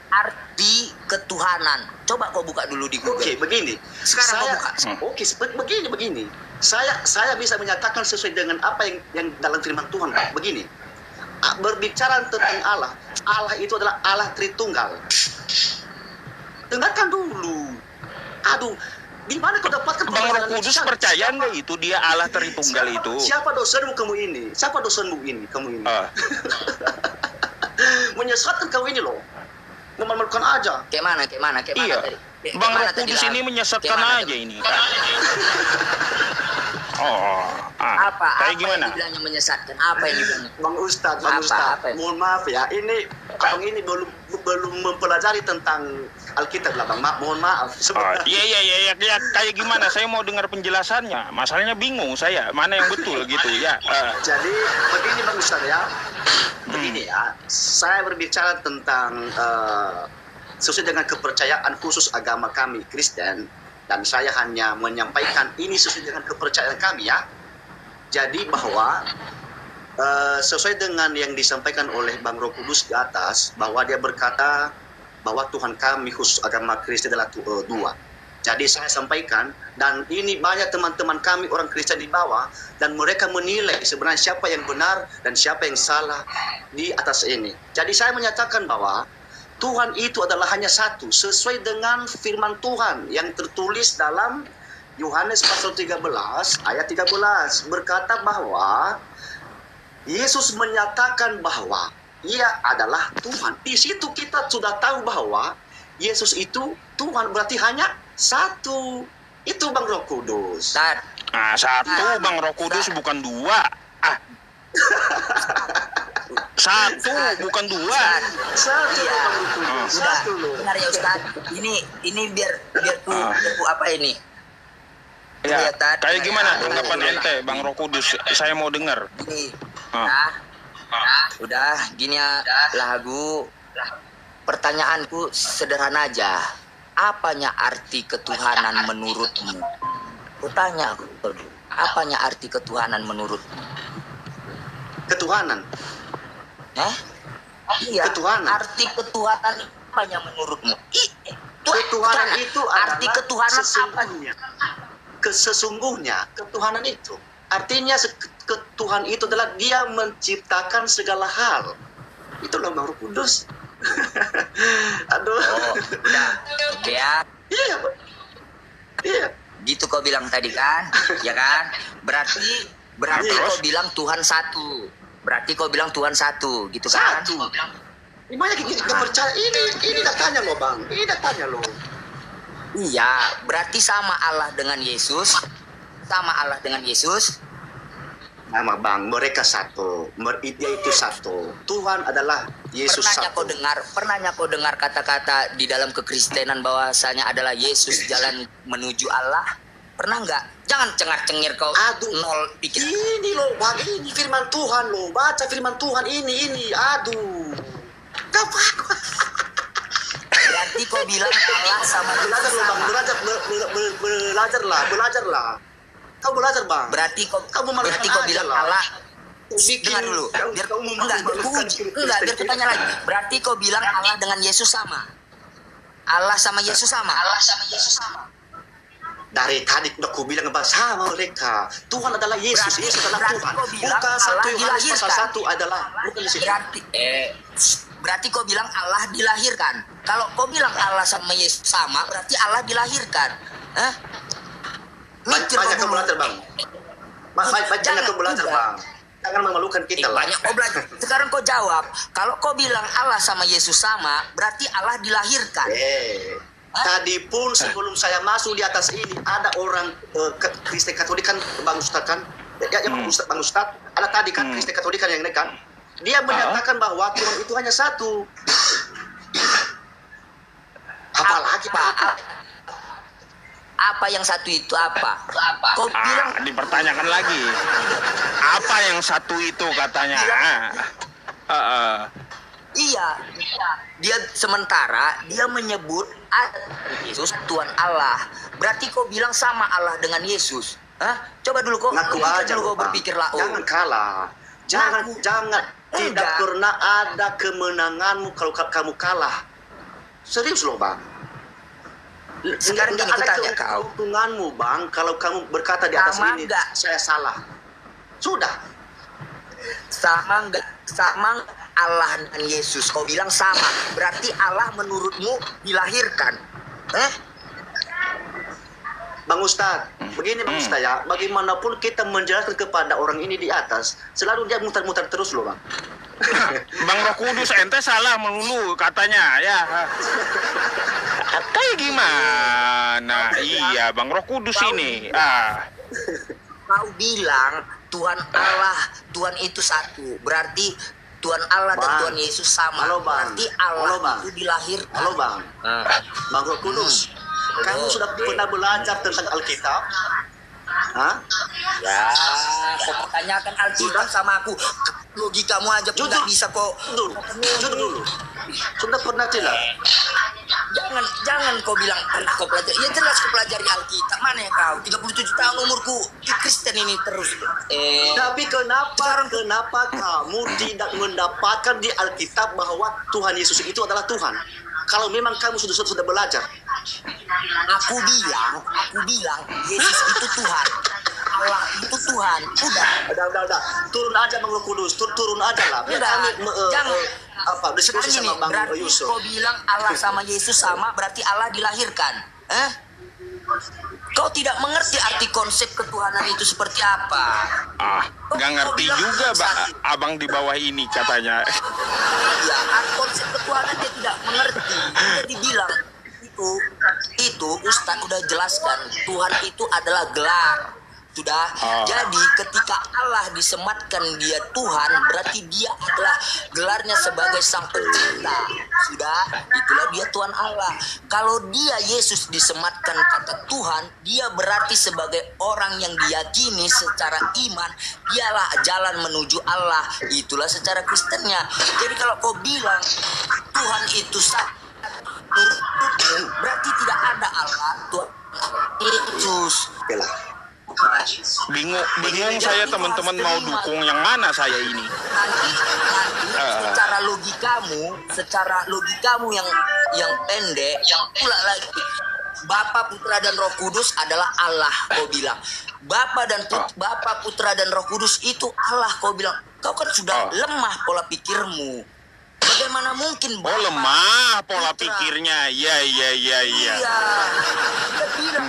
Arti ketuhanan. Coba kau buka dulu di Google.
Oke, begini.
Sekarang kau buka.
Oke, begini. Saya bisa menyatakan sesuai dengan apa yang dalam firman Tuhan. Begini. Berbicara tentang Allah. Allah itu adalah Allah Tritunggal. Dengarkan dulu. Aduh, di mana kau dapatkan
Bang Roh Kudus percaya nggak itu dia Allah Tritunggal itu?
Siapa dosenmu kamu ini? Siapa dosenmu ini? Kamu ini. Menyesatkan kamu ini loh. Memalukan aja.
Kayak mana
Iya.
tadi?
Bang Roh Kudus ini menyesatkan aja ini. Kayak gimana?
Yang dibilangnya menyesatkan? Apa yang dibilangnya?
Bang Ustadz,
Apa?
mohon maaf ya. Abang ini belum mempelajari tentang Alkitab lah bang. Mohon maaf.
Iya. Kayak gimana? Saya mau dengar penjelasannya. Masalahnya bingung saya. Mana yang betul gitu ya?
Jadi begini bang Ustadz ya. Begini ya. Saya berbicara tentang sesuai dengan kepercayaan khusus agama kami Kristen. Dan saya hanya menyampaikan ini sesuai dengan kepercayaan kami ya. Jadi bahwa sesuai dengan yang disampaikan oleh Bang Roh Kudus di atas, bahwa dia berkata bahwa Tuhan kami khusus agama Kristen adalah dua. Jadi saya sampaikan, dan ini banyak teman-teman kami orang Kristen di bawah, dan mereka menilai sebenarnya siapa yang benar dan siapa yang salah di atas ini. Jadi saya menyatakan bahwa Tuhan itu adalah hanya satu, sesuai dengan firman Tuhan yang tertulis dalam Yohanes pasal 13 ayat 13 berkata bahwa Yesus menyatakan bahwa Ia adalah Tuhan. Di situ kita sudah tahu bahwa Yesus itu Tuhan, berarti hanya satu. Itu Bang Roh Kudus.
Satu Bang Roh Kudus, bukan dua. Satu, bukan dua.
Satu.
Iya.
Satu loh.
Benar ya Ustaz. Ini biar ku apa ini?
Ya, kayak gimana tanggapan ente Bang Roh Kudus? Saya mau dengar.
Gini. Udah gini ya lagu. Pertanyaanku sederhana aja. Apanya arti ketuhanan menurutmu? Kutanya, apanya arti ketuhanan menurutmu?
Ketuhanan.
Iya.
Ketuhanan.
Arti ketuhanan apanya menurutmu?
Ketuhanan itu
arti
adalah
ketuhanan
sesungguhnya. Sesungguhnya ketuhanan itu artinya Tuhan itu adalah Dia menciptakan segala hal. Itulah Bang Roh Kudus. Aduh.
Udah. Oke ya.
Iya.
Gitu kau bilang tadi kan? Ya kan? Berarti kau bilang Tuhan satu. Berarti kau bilang Tuhan satu, gitu kan?
Satu. Gimana kita percaya ini datanya loh Bang. Ini datanya loh.
Iya, berarti sama Allah dengan Yesus.
Nama Bang, mereka satu. Dia itu satu. Tuhan adalah Yesus satu.
Pernahnya kau dengar kata-kata di dalam kekristenan bahwasanya adalah Yesus jalan menuju Allah? Pernah nggak? Jangan cengar-cengir kau.
Aduh,
nol pikiran.
Ini loh Bang, ini firman Tuhan loh. Baca firman Tuhan ini. Aduh.
Berarti kau bilang Allah sama
belajar loh Bang, belajarlah. Kau belajar Bang.
Berarti kau bilang Allah. Dengar dulu. Biar ku tanya lagi. Berarti kau bilang Allah dengan Yesus sama. Allah sama Yesus sama.
Dari tadi udah ku bilang sama mereka. Tuhan adalah Yesus, Yesus adalah Tuhan. Buka 1 Yohanes pasal 1 adalah bukan di situ.
Berarti kau bilang Allah dilahirkan. Kalau kau bilang Allah sama Yesus sama, berarti Allah dilahirkan. Mikir
banyak kau belajar Bang. Banyak kau belajar Bang. jangan memalukan kita lah.
Banyak kau belajar. Sekarang kau jawab, kalau kau bilang Allah sama Yesus sama, berarti Allah dilahirkan.
Tadi pun sebelum saya masuk di atas ini, ada orang Kristen Katolik kan, Bang Ustaz kan? Bang Ustaz, ada tadi kan Kristen Katolik kan yang ini kan? Dia menyatakan bahwa Tuhan itu hanya satu. Apalagi
apa yang satu itu apa? Kau bilang
dipertanyakan lagi. Apa yang satu itu katanya?
Iya. Dia sementara dia menyebut Yesus Tuhan Allah. Berarti kau bilang sama Allah dengan Yesus. Coba dulu kau berpikir lah.
Jangan kalah. Jangan. Tidak pernah ada kemenanganmu kalau kamu kalah. Serius loh, Bang.
Sekarang gini, aku tanya kau.
Keuntunganmu, Bang, kalau kamu berkata di atas
sama
ini,
enggak?
saya salah. Sudah.
Sama enggak? Sama Allah dan Yesus. Kau bilang sama. Berarti Allah menurutmu dilahirkan.
Bang Ustaz, begini Bang Ustaz ya, bagaimanapun kita menjelaskan kepada orang ini di atas, selalu dia muter-muter terus loh, Bang.
Bang Roh Kudus ente salah melulu katanya ya. Kayak gimana? Iya, Bang Roh Kudus ini.
Kau bilang Tuhan Allah, Tuhan itu satu. Berarti Tuhan Allah dan Tuhan Yesus sama.
Halo, Bang.
Berarti Allah
Bang.
itu dilahirkan.
Halo, Bang. Bang Roh Kudus, kamu sudah pernah belajar tentang Alkitab?
Ya, kau pertanyakan Alkitab sama aku. Logikamu aja pun nggak bisa kok.
Jujur dulu. Sudah pernah tidak?
Jangan kau bilang pernah kau pelajari. Ya jelas kau pelajari Alkitab. Mana ya kau? 37 tahun umurku di Kristen ini terus.
Tapi kenapa kamu tidak mendapatkan di Alkitab bahwa Tuhan Yesus itu adalah Tuhan? Kalau memang kamu sudah belajar.
Aku bilang Yesus itu Tuhan. Allah itu Tuhan. Udah.
Turun aja Bang Roh Kudus, turun aja lah.
Jangan.
Diskusi sama Bang
Berarti
Yusuf.
kau bilang Allah sama Yesus sama, berarti Allah dilahirkan. Kau tidak mengerti arti konsep ketuhanan itu seperti apa.
Nggak ngerti juga, abang di bawah ini katanya.
Ya, arti konsep ketuhanan dia tidak mengerti. Dia dibilang itu Ustaz udah jelaskan, Tuhan itu adalah gelar. Sudah. Jadi ketika Allah disematkan dia Tuhan, berarti dia adalah gelarnya sebagai sang pencipta. Sudah. Itulah dia Tuhan Allah. Kalau dia Yesus disematkan kata Tuhan, dia berarti sebagai orang yang diyakini secara iman, dialah jalan menuju Allah. Itulah secara Kristennya. Jadi kalau kau bilang Tuhan itu satu, berarti tidak ada Allah, Tuhan Yesus.
Bingung saya teman-teman mau dukung yang mana saya ini.
Nanti secara logikamu yang pendek, yang pula lagi Bapa, Putra dan Roh Kudus adalah Allah, kau bilang. Bapa, Putra dan Roh Kudus itu Allah, kau bilang. Kau kan sudah lemah pola pikirmu. Bagaimana mungkin Bapa,
lemah pola pikirnya. Iya.
Dia bilang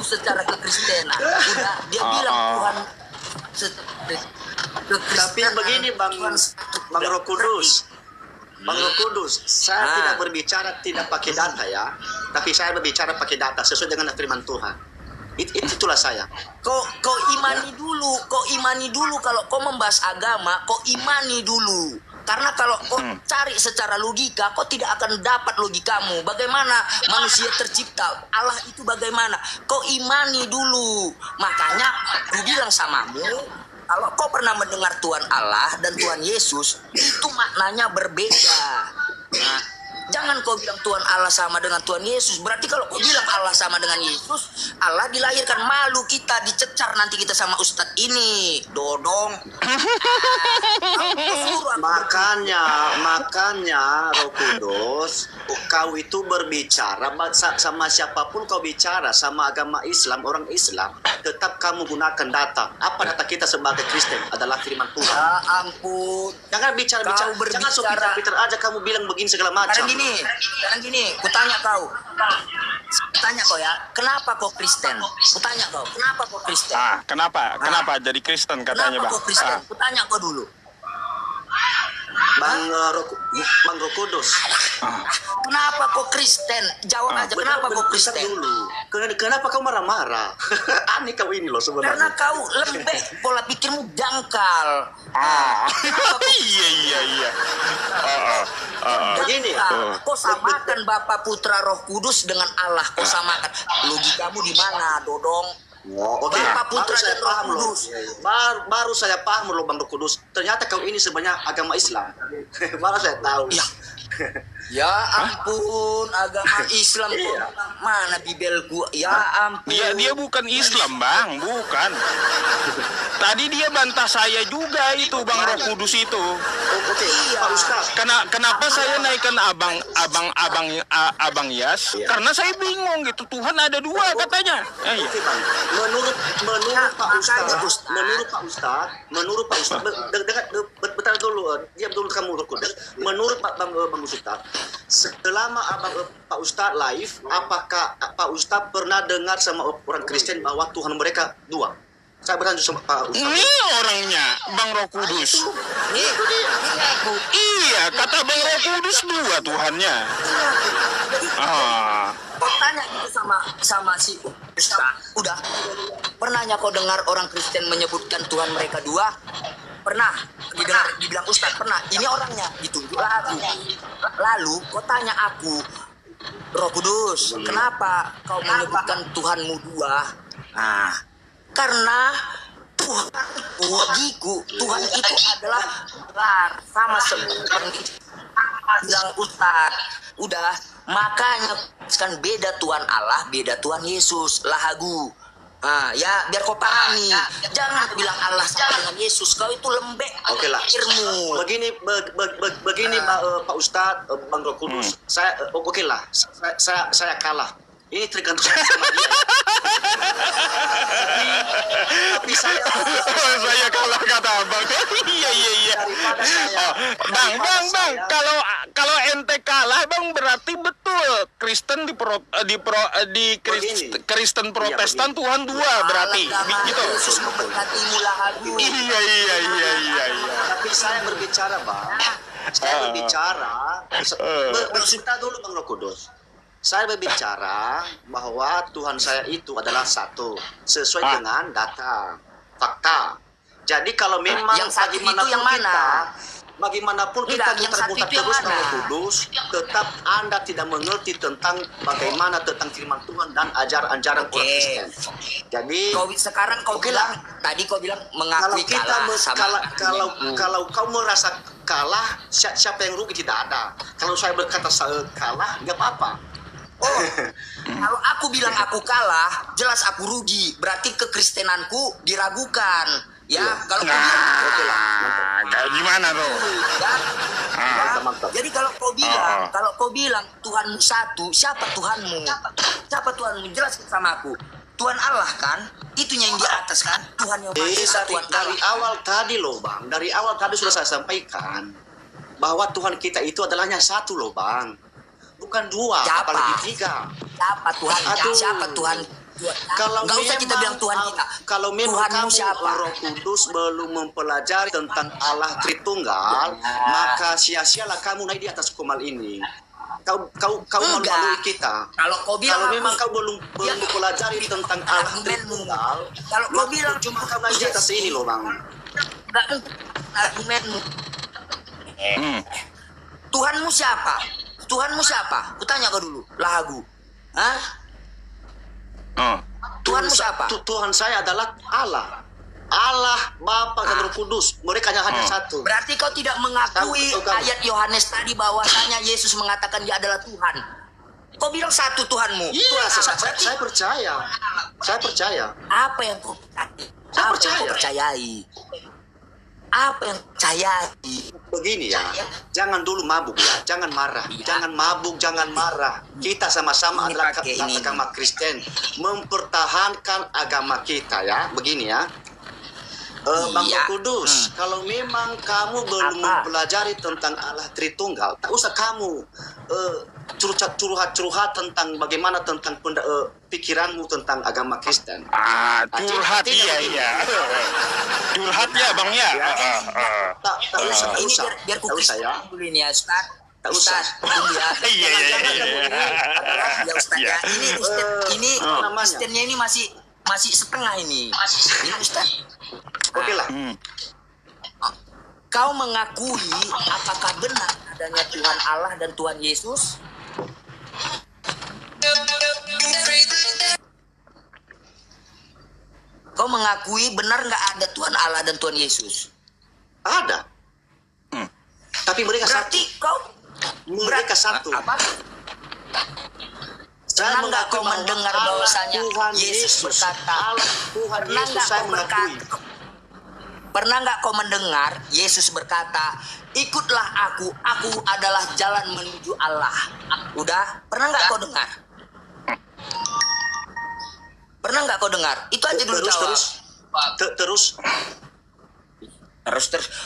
secara kekristenan. Udah dia bilang Tuhan
tapi begini Bang Roh Kudus. Bang Roh Kudus, saya tidak berbicara tidak pakai data ya, tapi saya berbicara pakai data sesuai dengan firman Tuhan. Itulah saya.
Kau imani dulu kalau kau membahas agama, kau imani dulu. Karena kalau kau cari secara logika, kau tidak akan dapat logikamu. Bagaimana manusia tercipta? Allah itu bagaimana? Kau imani dulu. Makanya aku bilang samamu, kalau kau pernah mendengar Tuhan Allah dan Tuhan Yesus, itu maknanya berbeda. Nah, jangan kau bilang Tuhan Allah sama dengan Tuhan Yesus. Berarti kalau kau bilang Allah sama dengan Yesus, Allah dilahirkan. Malu kita dicecar nanti kita sama Ustadz ini. Dodong.
Makanya Roh Kudus, kau itu berbicara sama siapapun kau bicara, sama agama Islam, orang Islam, tetap kamu gunakan data. Apa data kita sebagai Kristen adalah firman Tuhan.
Ya ampun.
Jangan bicara, jangan so pintar aja kamu bilang begini segala macam.
Sekarang gini, kutanya kau. Tanya kau ya, kenapa kau Kristen? Kutanya kau, kenapa kau Kristen?
Kenapa? Kenapa jadi Kristen katanya,
Kenapa
Bang?
kau Kristen? Kutanya kau dulu.
Bang Roh Kudus.
Kenapa kau Kristen? Jawab aja, kenapa kau Kristen?
Dulu. Kenapa kau marah-marah? Aneh kau ini loh
Karena
sebenarnya.
kau lembek, pola pikirmu dangkal.
Iya.
Begini.
Kau samakan Bapa, Putra, Roh Kudus dengan Allah. Kau samakan. Logikamu di mana, Dodong?
Oke,
Bapak, Putra,
baru saya
dan Roh
paham loh.
Kudus.
Baru saya paham loh Bang Roh Kudus. Ternyata kau ini sebenarnya agama Islam. Baru saya tahu.
Ya. Ya ampun, agama Islam kok. Mana bibelku? Ya ampun.
Dia bukan Islam, Bang, bukan. Tadi dia bantah saya juga itu, Bang Roh Kudus itu.
Oke,
Iya.
Pak Ustaz.
Kenapa saya naikkan abang Yas?
Iya.
Karena saya bingung gitu. Tuhan ada dua katanya. Iya.
Oke, Bang. Menurut Pak Ustaz, menurut Pak Ustaz, bentar dulu, diam dulu kamu Roh Kudus. Menurut Bang Ustaz, selama Pak Ustaz live, apakah Pak Ustaz pernah dengar sama orang Kristen bahwa Tuhan mereka dua? Saya bertanya sama Pak Ustaz.
Ini orangnya, Bang Roh Kudus.
Ini aku.
Iya, kata Bang Roh Kudus dua Tuhannya.
Kau tanya gitu sama si Ustaz. Udah. Pernahnya kau dengar orang Kristen menyebutkan Tuhan mereka dua? Pernah dibilang Ustaz, pernah. Ini orangnya ditunjuk aku. Lalu kau tanya aku, Roh Kudus, kenapa kau menyebutkan Tuhanmu dua? Nah, karena Tuhanku, bagiku, Tuhan itu adalah gelar, sama seperti bilang Ustaz. Udah, makanya kan beda Tuhan Allah, beda Tuhan Yesus, lahagu. Ya biar kau pahami. Jangan bilang Allah sama dengan Yesus. Kau itu lembek.
Oke lah.
Pikirmu.
Begini Pak Ustadz, Bang Roh Kudus. Saya oke lah. Saya kalah. Ini tergantung sama dia. Tapi
Saya kalah kata abang. Iya.
daripada saya.
Bang. Kalau ente kalah, Bang, berarti betul Kristen Kristen Protestan Tuhan dua berarti. Gitu.
Yesus memberkatimu lahagu.
Iya.
Tapi saya berbicara, Bang. Saya berbicara. Bercerita dulu, Bang Roh Kudus. Saya berbicara bahwa Tuhan saya itu adalah satu, sesuai dengan data, fakta. Jadi kalau memang
Yang satu itu yang mana?
bagaimanapun kita
Tidak, yang satu
muter-muter
itu yang
terus
mana?
Roh Kudus, tetap Anda tidak mengerti tentang bagaimana tentang firman Tuhan dan ajaran-ajaran orang Kristen. Jadi
Sekarang kau
Oke
bilang,
lah.
tadi kau bilang
kalau
mengakui
kita
kalah sama
kalau kau merasa kalah, siapa yang rugi? Tidak ada. Kalau saya berkata saya kalah, nggak apa-apa.
Kalau aku bilang aku kalah, jelas aku rugi. Berarti kekristenanku diragukan. Ya,
Iya.
kalau kau bilang,
Oke lah,
Kayak gimana tuh?
ya,
mantap.
jadi kalau kau bilang Tuhanmu satu, siapa Tuhanmu? Siapa Tuhanmu? Jelaskan sama aku. Tuhan Allah kan? Itunya yang di atas kan? Tuhan yang maha esa, Tuhan
dari
Allah.
awal tadi loh Bang, dari awal tadi sudah saya sampaikan bahwa Tuhan kita itu adalah hanya satu loh Bang, bukan dua,
Siapa?
apalagi tiga.
Siapa Tuhan?
Aduh.
Siapa Tuhan?
Kalau
Nggak usah kita bilang Tuhan kita.
Kalau memang
Tuhanmu
kamu
siapa?
Roh Kudus belum mempelajari tentang Allah Tritunggal, maka sia-sialah kamu naik di atas kumal ini. Kau malu-malui
Enggak.
kita.
Kalau kau bilang
Kalau memang kau belum
Ya,
mempelajari tentang Allah
argumenmu.
Tritunggal,
Kalau kau bilang
cuma kau naik di atas ini loh Bang.
enggak argumenmu. Tuhanmu siapa? Tuhanmu siapa? Kutanya kau dulu. Lagu. Hah? Tuhanmu siapa?
Tuhan saya adalah Allah. Allah, Bapa dan Roh Kudus. Mereka hanya satu.
Berarti kau tidak mengakui
Tahu.
ayat Yohanes tadi bahwasanya Yesus mengatakan dia adalah Tuhan. Kau bilang satu Tuhanmu.
Iya,
Tuhan Allah. Berarti
saya percaya. Saya percaya.
apa yang kau percayai?
Saya
Apa yang
percaya.
kau percayai? Apa yang kau percayai?
Begini ya, jangan dulu mabuk ya, jangan marah, jangan mabuk, jangan marah. Kita sama-sama
Ini
adalah
pakai ini.
agama Kristen, mempertahankan agama kita ya. Begini ya, Bang
Iya.
Roh Kudus, kalau memang kamu belum
Apa?
mempelajari tentang Allah Tritunggal, tak usah kamu curhat tentang bagaimana tentang pikiranmu tentang agama Kristen.
Curhat iya. Curhat ya Bang ya.
Tak usah.
Biar ku
saya.
dulu ini ya Ustaz.
Tak usah.
Tunggu ya.
Iya.
Ya Ustaz ya. Ini Ustaz, ini
namanya?
Kristennya ini masih setengah ini. Ini Ustaz.
Oke lah.
Kau mengakui apakah benar adanya Tuhan Allah dan Tuhan Yesus? Kau mengakui benar nggak ada Tuhan Allah dan Tuhan Yesus?
Ada. Tapi mereka
Berarti
satu.
kau
Mereka satu.
apa?
Saya
Pernah nggak kau
mengakui
mendengar
bahwa
bahwasanya
Tuhan
Yesus berkata,
Tuhan
pernah
Yesus
nggak
saya
kau
mengakui.
Pernah nggak kau mendengar Yesus berkata, ikutlah aku adalah jalan menuju Allah. Udah? Pernah nggak kau dengar? Pernah nggak kau dengar? Itu aja dulu jawab.
Terus.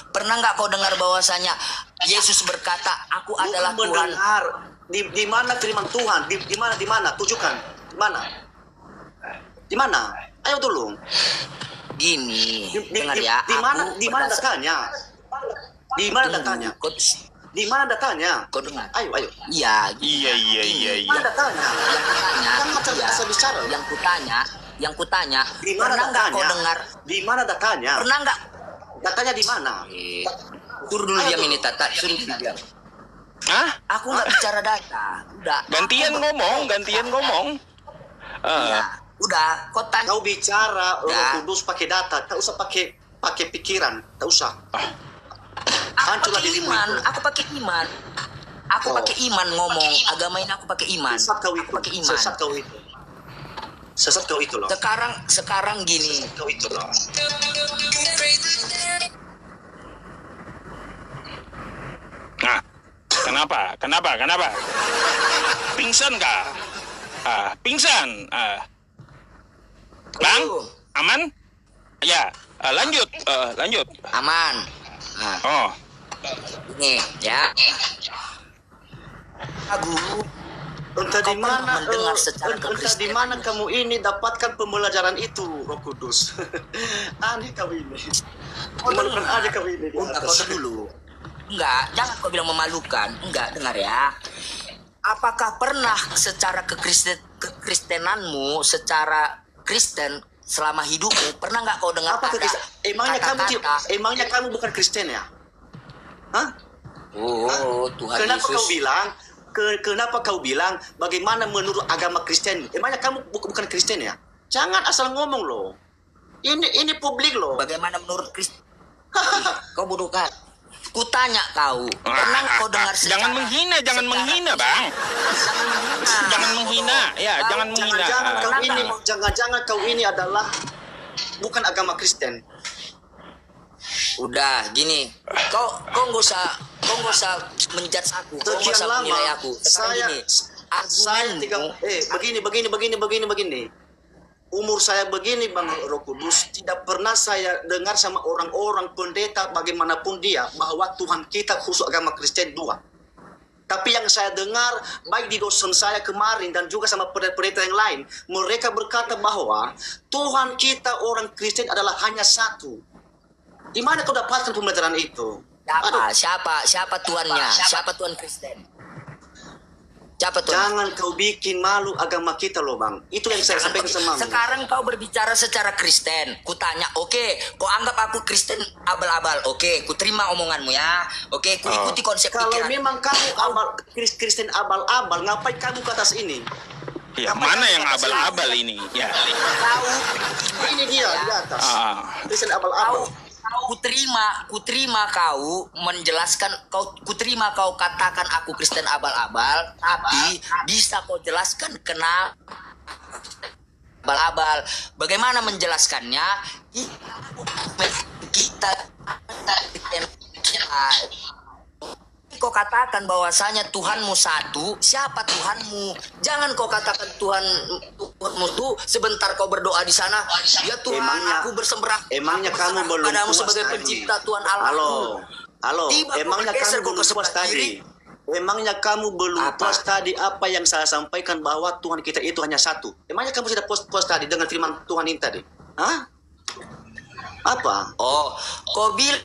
Pernah nggak kau dengar bahwasanya Yesus berkata, aku adalah
Bukan
Tuhan.
mendengar. Di mana firman Tuhan? Di mana? Tunjukkan. Di mana? Ayo dulu.
Gini, dengar ya.
Di mana datanya? Di mana datanya? Di mana datanya?
Kau dengar?
Ayo.
Iya.
Iya.
Di mana datanya? Kan macam asal bicara.
Yang kutanya,
Di mana
pernah nggak kau
datanya?
dengar?
Di mana datanya?
Pernah nggak?
Datanya di mana?
Suruh dulu
Ayo
diam
dulu.
ini Tata, suruh diam.
Hah?
Aku nggak bicara data. Udah.
Gantian ngomong.
Iya. Udah. Kau tanya.
Kau bicara
Ya.
Roh Kudus pakai data, tak usah pakai pikiran, tak usah.
Aku
Hancurlah
pakai
dirimu
iman.
itu.
Aku pakai iman. Aku
Oh.
pakai iman ngomong. Agama ini aku pakai iman.
Sesat kau
Aku
itu.
pakai iman.
Sesat kau itu loh.
Sekarang gini.
Kau itu loh.
Nah, kenapa? Pingsan kah? Pingsan. Bang,
Oh,
aman? Ya, lanjut.
aman. Nah,
Oh,
ini ya. Guru,
Entah
Kau
di mana,
mendengar secara
entah di
kekristenan.
mana kamu ini dapatkan pembelajaran itu, Roh Kudus. Aneh kau ini. Memalukan aja kau ini.
enggak kau dulu. Enggak, jangan kau bilang memalukan. Enggak, dengar ya. Apakah pernah secara kekristenanmu, secara Kristen selama hidupmu, pernah nggak kau dengar
Apa
ada
Kristen?
kata-kata?
Emangnya kamu bukan Kristen ya? Hah?
Oh, Tuhan
Kenapa
Yesus.
kau bilang? Kenapa kau bilang bagaimana menurut agama Kristen? Emangnya kamu bukan Kristen ya? Jangan asal ngomong loh. Ini publik loh.
Bagaimana menurut Kristen? Kau bodoh kan? Kutanya kau, pernah nggak kau dengar secara...
jangan menghina, Bang. Jangan menghina, ya, jangan menghina.
Jangan-jangan kau ini adalah bukan agama Kristen.
Udah, gini. Kau nggak usah menjudge aku. Kau nggak
Sekian
usah
lama
menilai aku. Sekarang
saya
gini,
begini. Umur saya begini, Bang Roh Kudus, tidak pernah saya dengar sama orang-orang pendeta bagaimanapun dia bahwa Tuhan kita khusus agama Kristen dua. Tapi yang saya dengar baik di dosen saya kemarin dan juga sama pendeta-pendeta yang lain, mereka berkata bahwa Tuhan kita orang Kristen adalah hanya satu. Di mana kau dapatkan pembelajaran itu?
Siapa Tuhannya? Siapa Tuhan Kristen? Siapa Tuhan?
Jangan kau bikin malu agama kita loh, Bang. Itu yang saya sampaikan sama kamu.
Sekarang kau berbicara secara Kristen. Kutanya, oke, kau anggap aku Kristen abal-abal. Oke, ku terima omonganmu ya. Oke, ku ikuti konsep
Kalau
pikiran.
memang kamu Kristen abal-abal, ngapain kamu ke atas ini?
Ya, mana yang abal-abal ini? Ya.
Kau,
Ini dia di atas. Kristen abal-abal.
Kuterima kau menjelaskan, kuterima kau katakan aku Kristen abal-abal, tapi bisa kau jelaskan kenapa abal-abal? Bagaimana menjelaskannya? Kita kau katakan bahwasanya Tuhanmu satu, siapa Tuhanmu? Jangan kau katakan Tuhanmu tuh sebentar kau berdoa di sana, ya Tuhan, aku bersembrah.
Emangnya kamu belum
padamu
puas
sebagai
tadi?
pencipta Tuhan Allahku.
Halo.
Tiba kau
Emangnya
bergeser
kamu
kau
belum
ke
puas
sebelah
tadi?
kiri.
Emangnya kamu belum
Apa?
post tadi apa yang saya sampaikan bahwa Tuhan kita itu hanya satu? Emangnya kamu sudah post tadi dengan firman Tuhan ini tadi? Hah? Apa?
Oh, kau bilang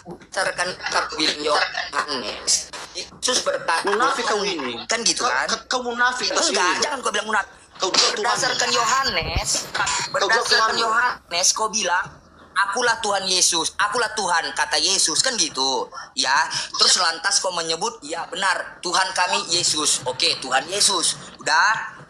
berdasarkan bilang Yohanes, Yesus berkata,
Munafik kau ini.
kan gitu kan?
Kau munafik atas
Enggak,
ini.
jangan kau bilang munafik.
Kau bilang Tuhan.
Berdasarkan Yohanes,
Tuhan.
kau bilang, akulah Tuhan Yesus, akulah Tuhan, kata Yesus, kan gitu. Ya, terus lantas kau menyebut, ya benar, Tuhan kami Yesus. Oke, Tuhan Yesus. Udah.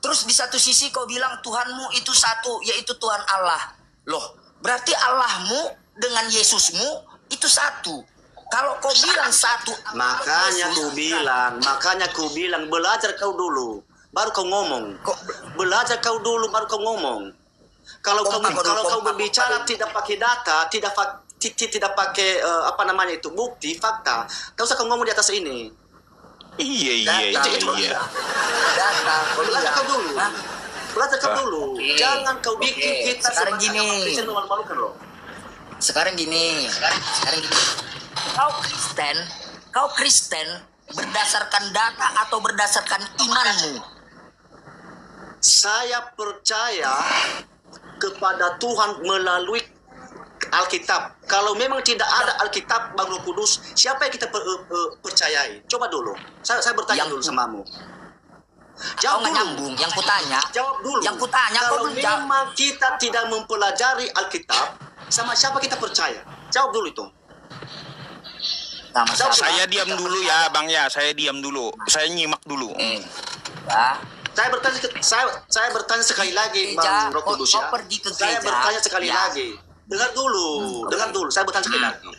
Terus di satu sisi kau bilang Tuhanmu itu satu, yaitu Tuhan Allah. Loh, berarti Allahmu dengan Yesusmu itu satu. Kalau kau bilang satu,
Makanya
Yesus,
ku bilang belajar kau dulu, baru kau ngomong. Belajar kau dulu, baru kau ngomong. Kalau kau berbicara tidak pakai data, tidak pakai bukti, fakta, kau usah kau ngomong di atas ini.
Iya.
Data, kau
Belajar
bilang.
kau dulu.
Hah?
Belajar kau dulu.
Oke.
Jangan kau bikin
Oke.
kita
Sekarang
sebagai
gini.
agama Kristen memalu-malukan loh.
Sekarang gini. Kau Kristen berdasarkan data atau berdasarkan imanmu?
Saya percaya kepada Tuhan melalui Alkitab. Kalau memang tidak ada Alkitab Bang Roh Kudus, siapa yang kita percayai? Coba dulu. Saya bertanya
Yang-
dulu samamu.
Kau
Jawab
nggak
dulu.
nyambung. Yang kutanya.
Jawab dulu.
Yang kutanya kau
Kalau
belum jawab.
memang kita tidak mempelajari Alkitab, sama siapa kita percaya? Jawab dulu itu.
Sama siapa?
Saya diam dulu ya, Bang ya. Saya diam dulu. Saya nyimak dulu.
Ya.
Saya bertanya sekali lagi,
Gereja,
Bang Roh Kudus
kau
ya.
pergi ke
Saya
gereja.
bertanya sekali
Ya.
lagi. Dengar dulu. Saya bertanya sekali lagi.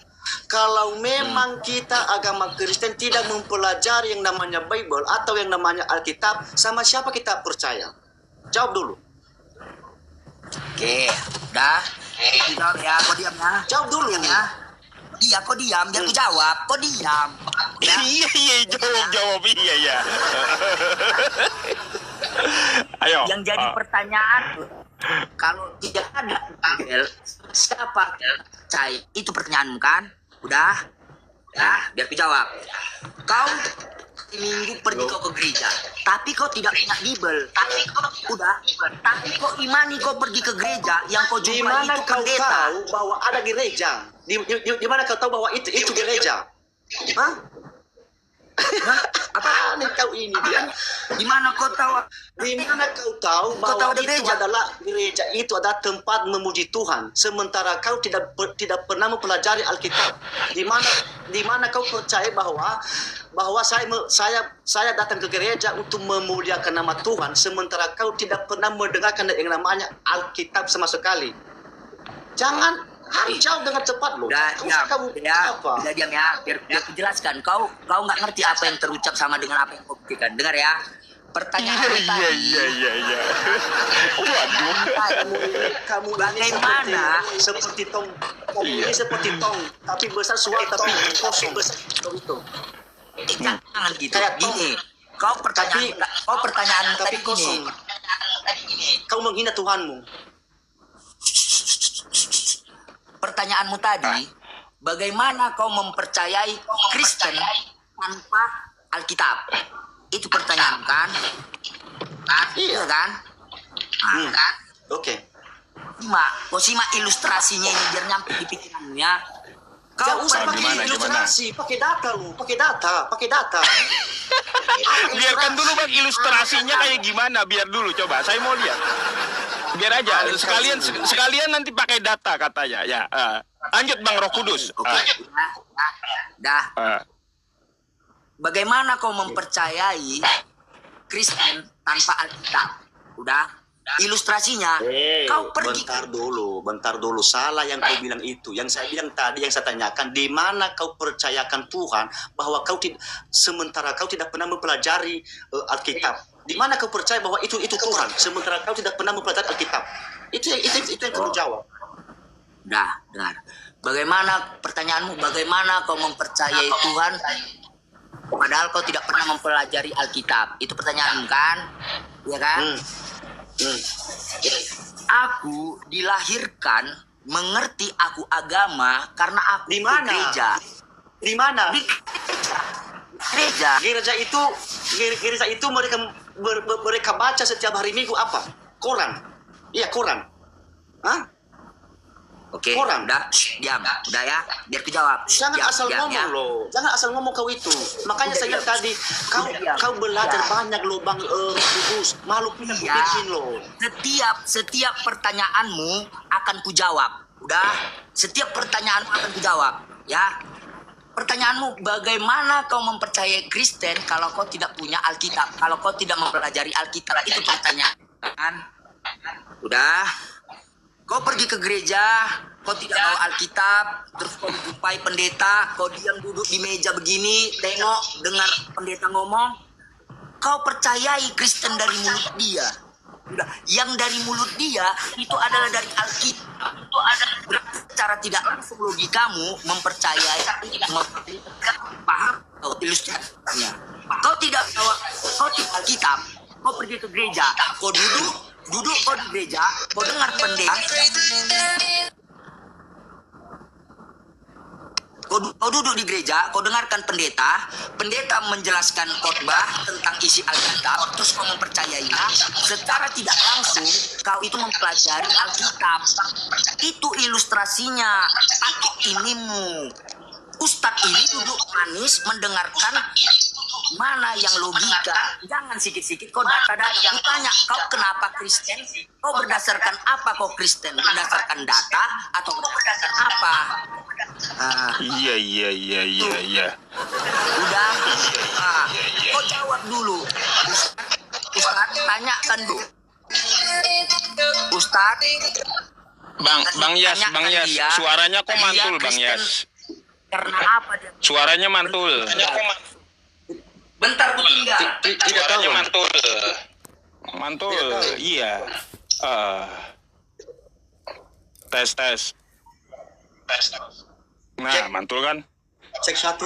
Kalau memang kita agama Kristen tidak mempelajari yang namanya Bible atau yang namanya Alkitab, sama siapa kita percaya? Jawab dulu.
Oke, udah. Jawab ya, kau diam ya.
Jawab dulu.
Ya. Iya, kau diam, biar ku jawab. Kau diam. Ya.
Iya, jawab iya. Ayo.
Yang jadi pertanyaan, kalau tidak ada Bible, siapa percaya? Itu pertanyaanmu kan? Udah? Nah, biar ku jawab. Kau minggu pergi kau ke gereja, tapi kau tidak punya Bible. Tapi kau imani kau pergi ke gereja, yang kau
Di
jumpai
mana
itu
kau
pendeta.
tahu bahwa ada gereja? Di mana kau tahu bahwa itu gereja? Hah? Apaan kau ini dia?
Di mana kau tahu?
Di mana kau tahu bahwa
tahu ada
itu
gereja?
adalah gereja, itu adalah tempat memuji Tuhan, sementara kau tidak pernah mempelajari Alkitab. Di mana kau percaya bahwa saya datang ke gereja untuk memuliakan nama Tuhan, sementara kau tidak pernah mendengarkan yang namanya Alkitab sama sekali. Jangan harus jawab dengan cepat loh.
Udah
Kau
diam,
kamu
ya,
apa?
udah diam ya. Biar ku jelaskan. Kau nggak ngerti apa yang terucap sama dengan apa yang kau pikirkan. Dengar ya. Pertanyaan tadi.
Iya. Waduh.
Kamu
Bagaimana?
ini seperti tong. Kamu ini seperti tong, tapi besar suara tapi kosong. Itu.
Jangan gitu.
Kayak tong.
Gini. Kau pertanyaan
Tapi
tadi
kosong.
gini.
Kau menghina Tuhanmu.
Pertanyaanmu tadi, bagaimana kau mempercayai Kristen tanpa Alkitab? Itu pertanyaan kan? Iya kan? Kan?
Oke.
Kau simak ilustrasinya ini biar nyampe di pikiranmu ya.
Kau usah
pergi-
pakai ilustrasi, pakai data lu, pakai data.
Biarkan dulu Bang ilustrasinya kayak gimana, biar dulu coba. Saya mau lihat. Biar aja sekalian nanti pakai data katanya ya. Lanjut Bang Roh Kudus.
Oke. Dah. Bagaimana kau mempercayai Kristen tanpa Alkitab? Udah. Ilustrasinya, kau pergi.
Bentar dulu. Salah yang kau bilang itu. Yang saya bilang tadi, yang saya tanyakan, di mana kau percayakan Tuhan bahwa sementara kau tidak pernah mempelajari Alkitab. Di mana kau percaya bahwa itu Tuhan, sementara kau tidak pernah mempelajari Alkitab. Itu yang kamu jawab.
Dah, dengar. Bagaimana pertanyaanmu? Bagaimana kau mempercayai Tuhan padahal kau tidak pernah mempelajari Alkitab? Itu pertanyaan kan? Ya kan? Aku dilahirkan mengerti aku agama karena aku
Di mana?
gereja.
Di mana?
Gereja.
Gereja itu mereka baca setiap hari Minggu apa? Koran. Iya, koran. Hah?
Oke,
Koran.
udah, diam, udah ya, biar ku jawab.
Jangan
Diam,
asal
diam,
ngomong
ya.
loh. Jangan asal ngomong kau itu. Makanya
Udah,
saya bilang
diam.
tadi, kau belajar banyak loh Bang Roh Kudus. Malu kita
Iya.
bikin loh.
Setiap pertanyaanmu akan kujawab. Udah, setiap pertanyaanmu akan kujawab, ya. Pertanyaanmu, bagaimana kau mempercayai Kristen kalau kau tidak punya Alkitab? Kalau kau tidak mempelajari Alkitab, itu pertanyaan. Udah, kau pergi ke gereja, kau tidak bawa Alkitab, terus kau jumpai pendeta, kau diam duduk di meja begini, tengok, dengar pendeta ngomong, kau percayai Kristen dari mulut dia. Udah, yang dari mulut dia itu adalah dari Alkitab. Itu adalah secara tidak langsung logikamu mempercayai, paham atau ilustrasinya. Kau tidak bawa, kau tidak Alkitab, kau pergi ke gereja, kau duduk kau di gereja, kau dengar pendeta. Kau duduk di gereja, kau dengarkan pendeta menjelaskan khotbah tentang isi Alkitab, terus kau mempercayainya, secara tidak langsung kau itu mempelajari Alkitab. Itu ilustrasinya, pakai inimu. Ustadz ini duduk manis mendengarkan mana yang logika. Jangan sikit-sikit kau data-data. Ku tanya, kau kenapa Kristen? Kau berdasarkan apa kau Kristen? Berdasarkan data atau berdasarkan apa?
Iya.
Udah, kau jawab dulu. Ustaz, tanyakan dulu. Ustaz,
Bang Yas, suaranya kok mantul Bang Yas?
karena apa dia?
Suaranya mantul.
Bentar ku tinggal.
Suaranya mantul. Iya. Tes. Nah, mantul kan?
Cek satu.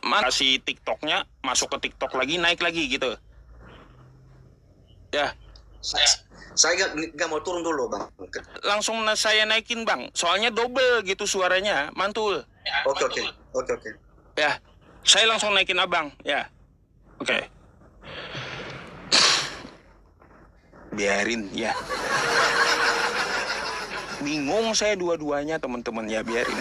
Masih TikToknya masuk ke TikTok lagi, naik lagi gitu. Ya.
Saya nggak mau turun dulu Bang.
Langsung saya naikin Bang. Soalnya double gitu suaranya, mantul.
Oke.
Ya. Saya langsung naikin Abang, ya. Oke. Biarin, ya. Bingung saya dua-duanya teman-teman, ya biarin.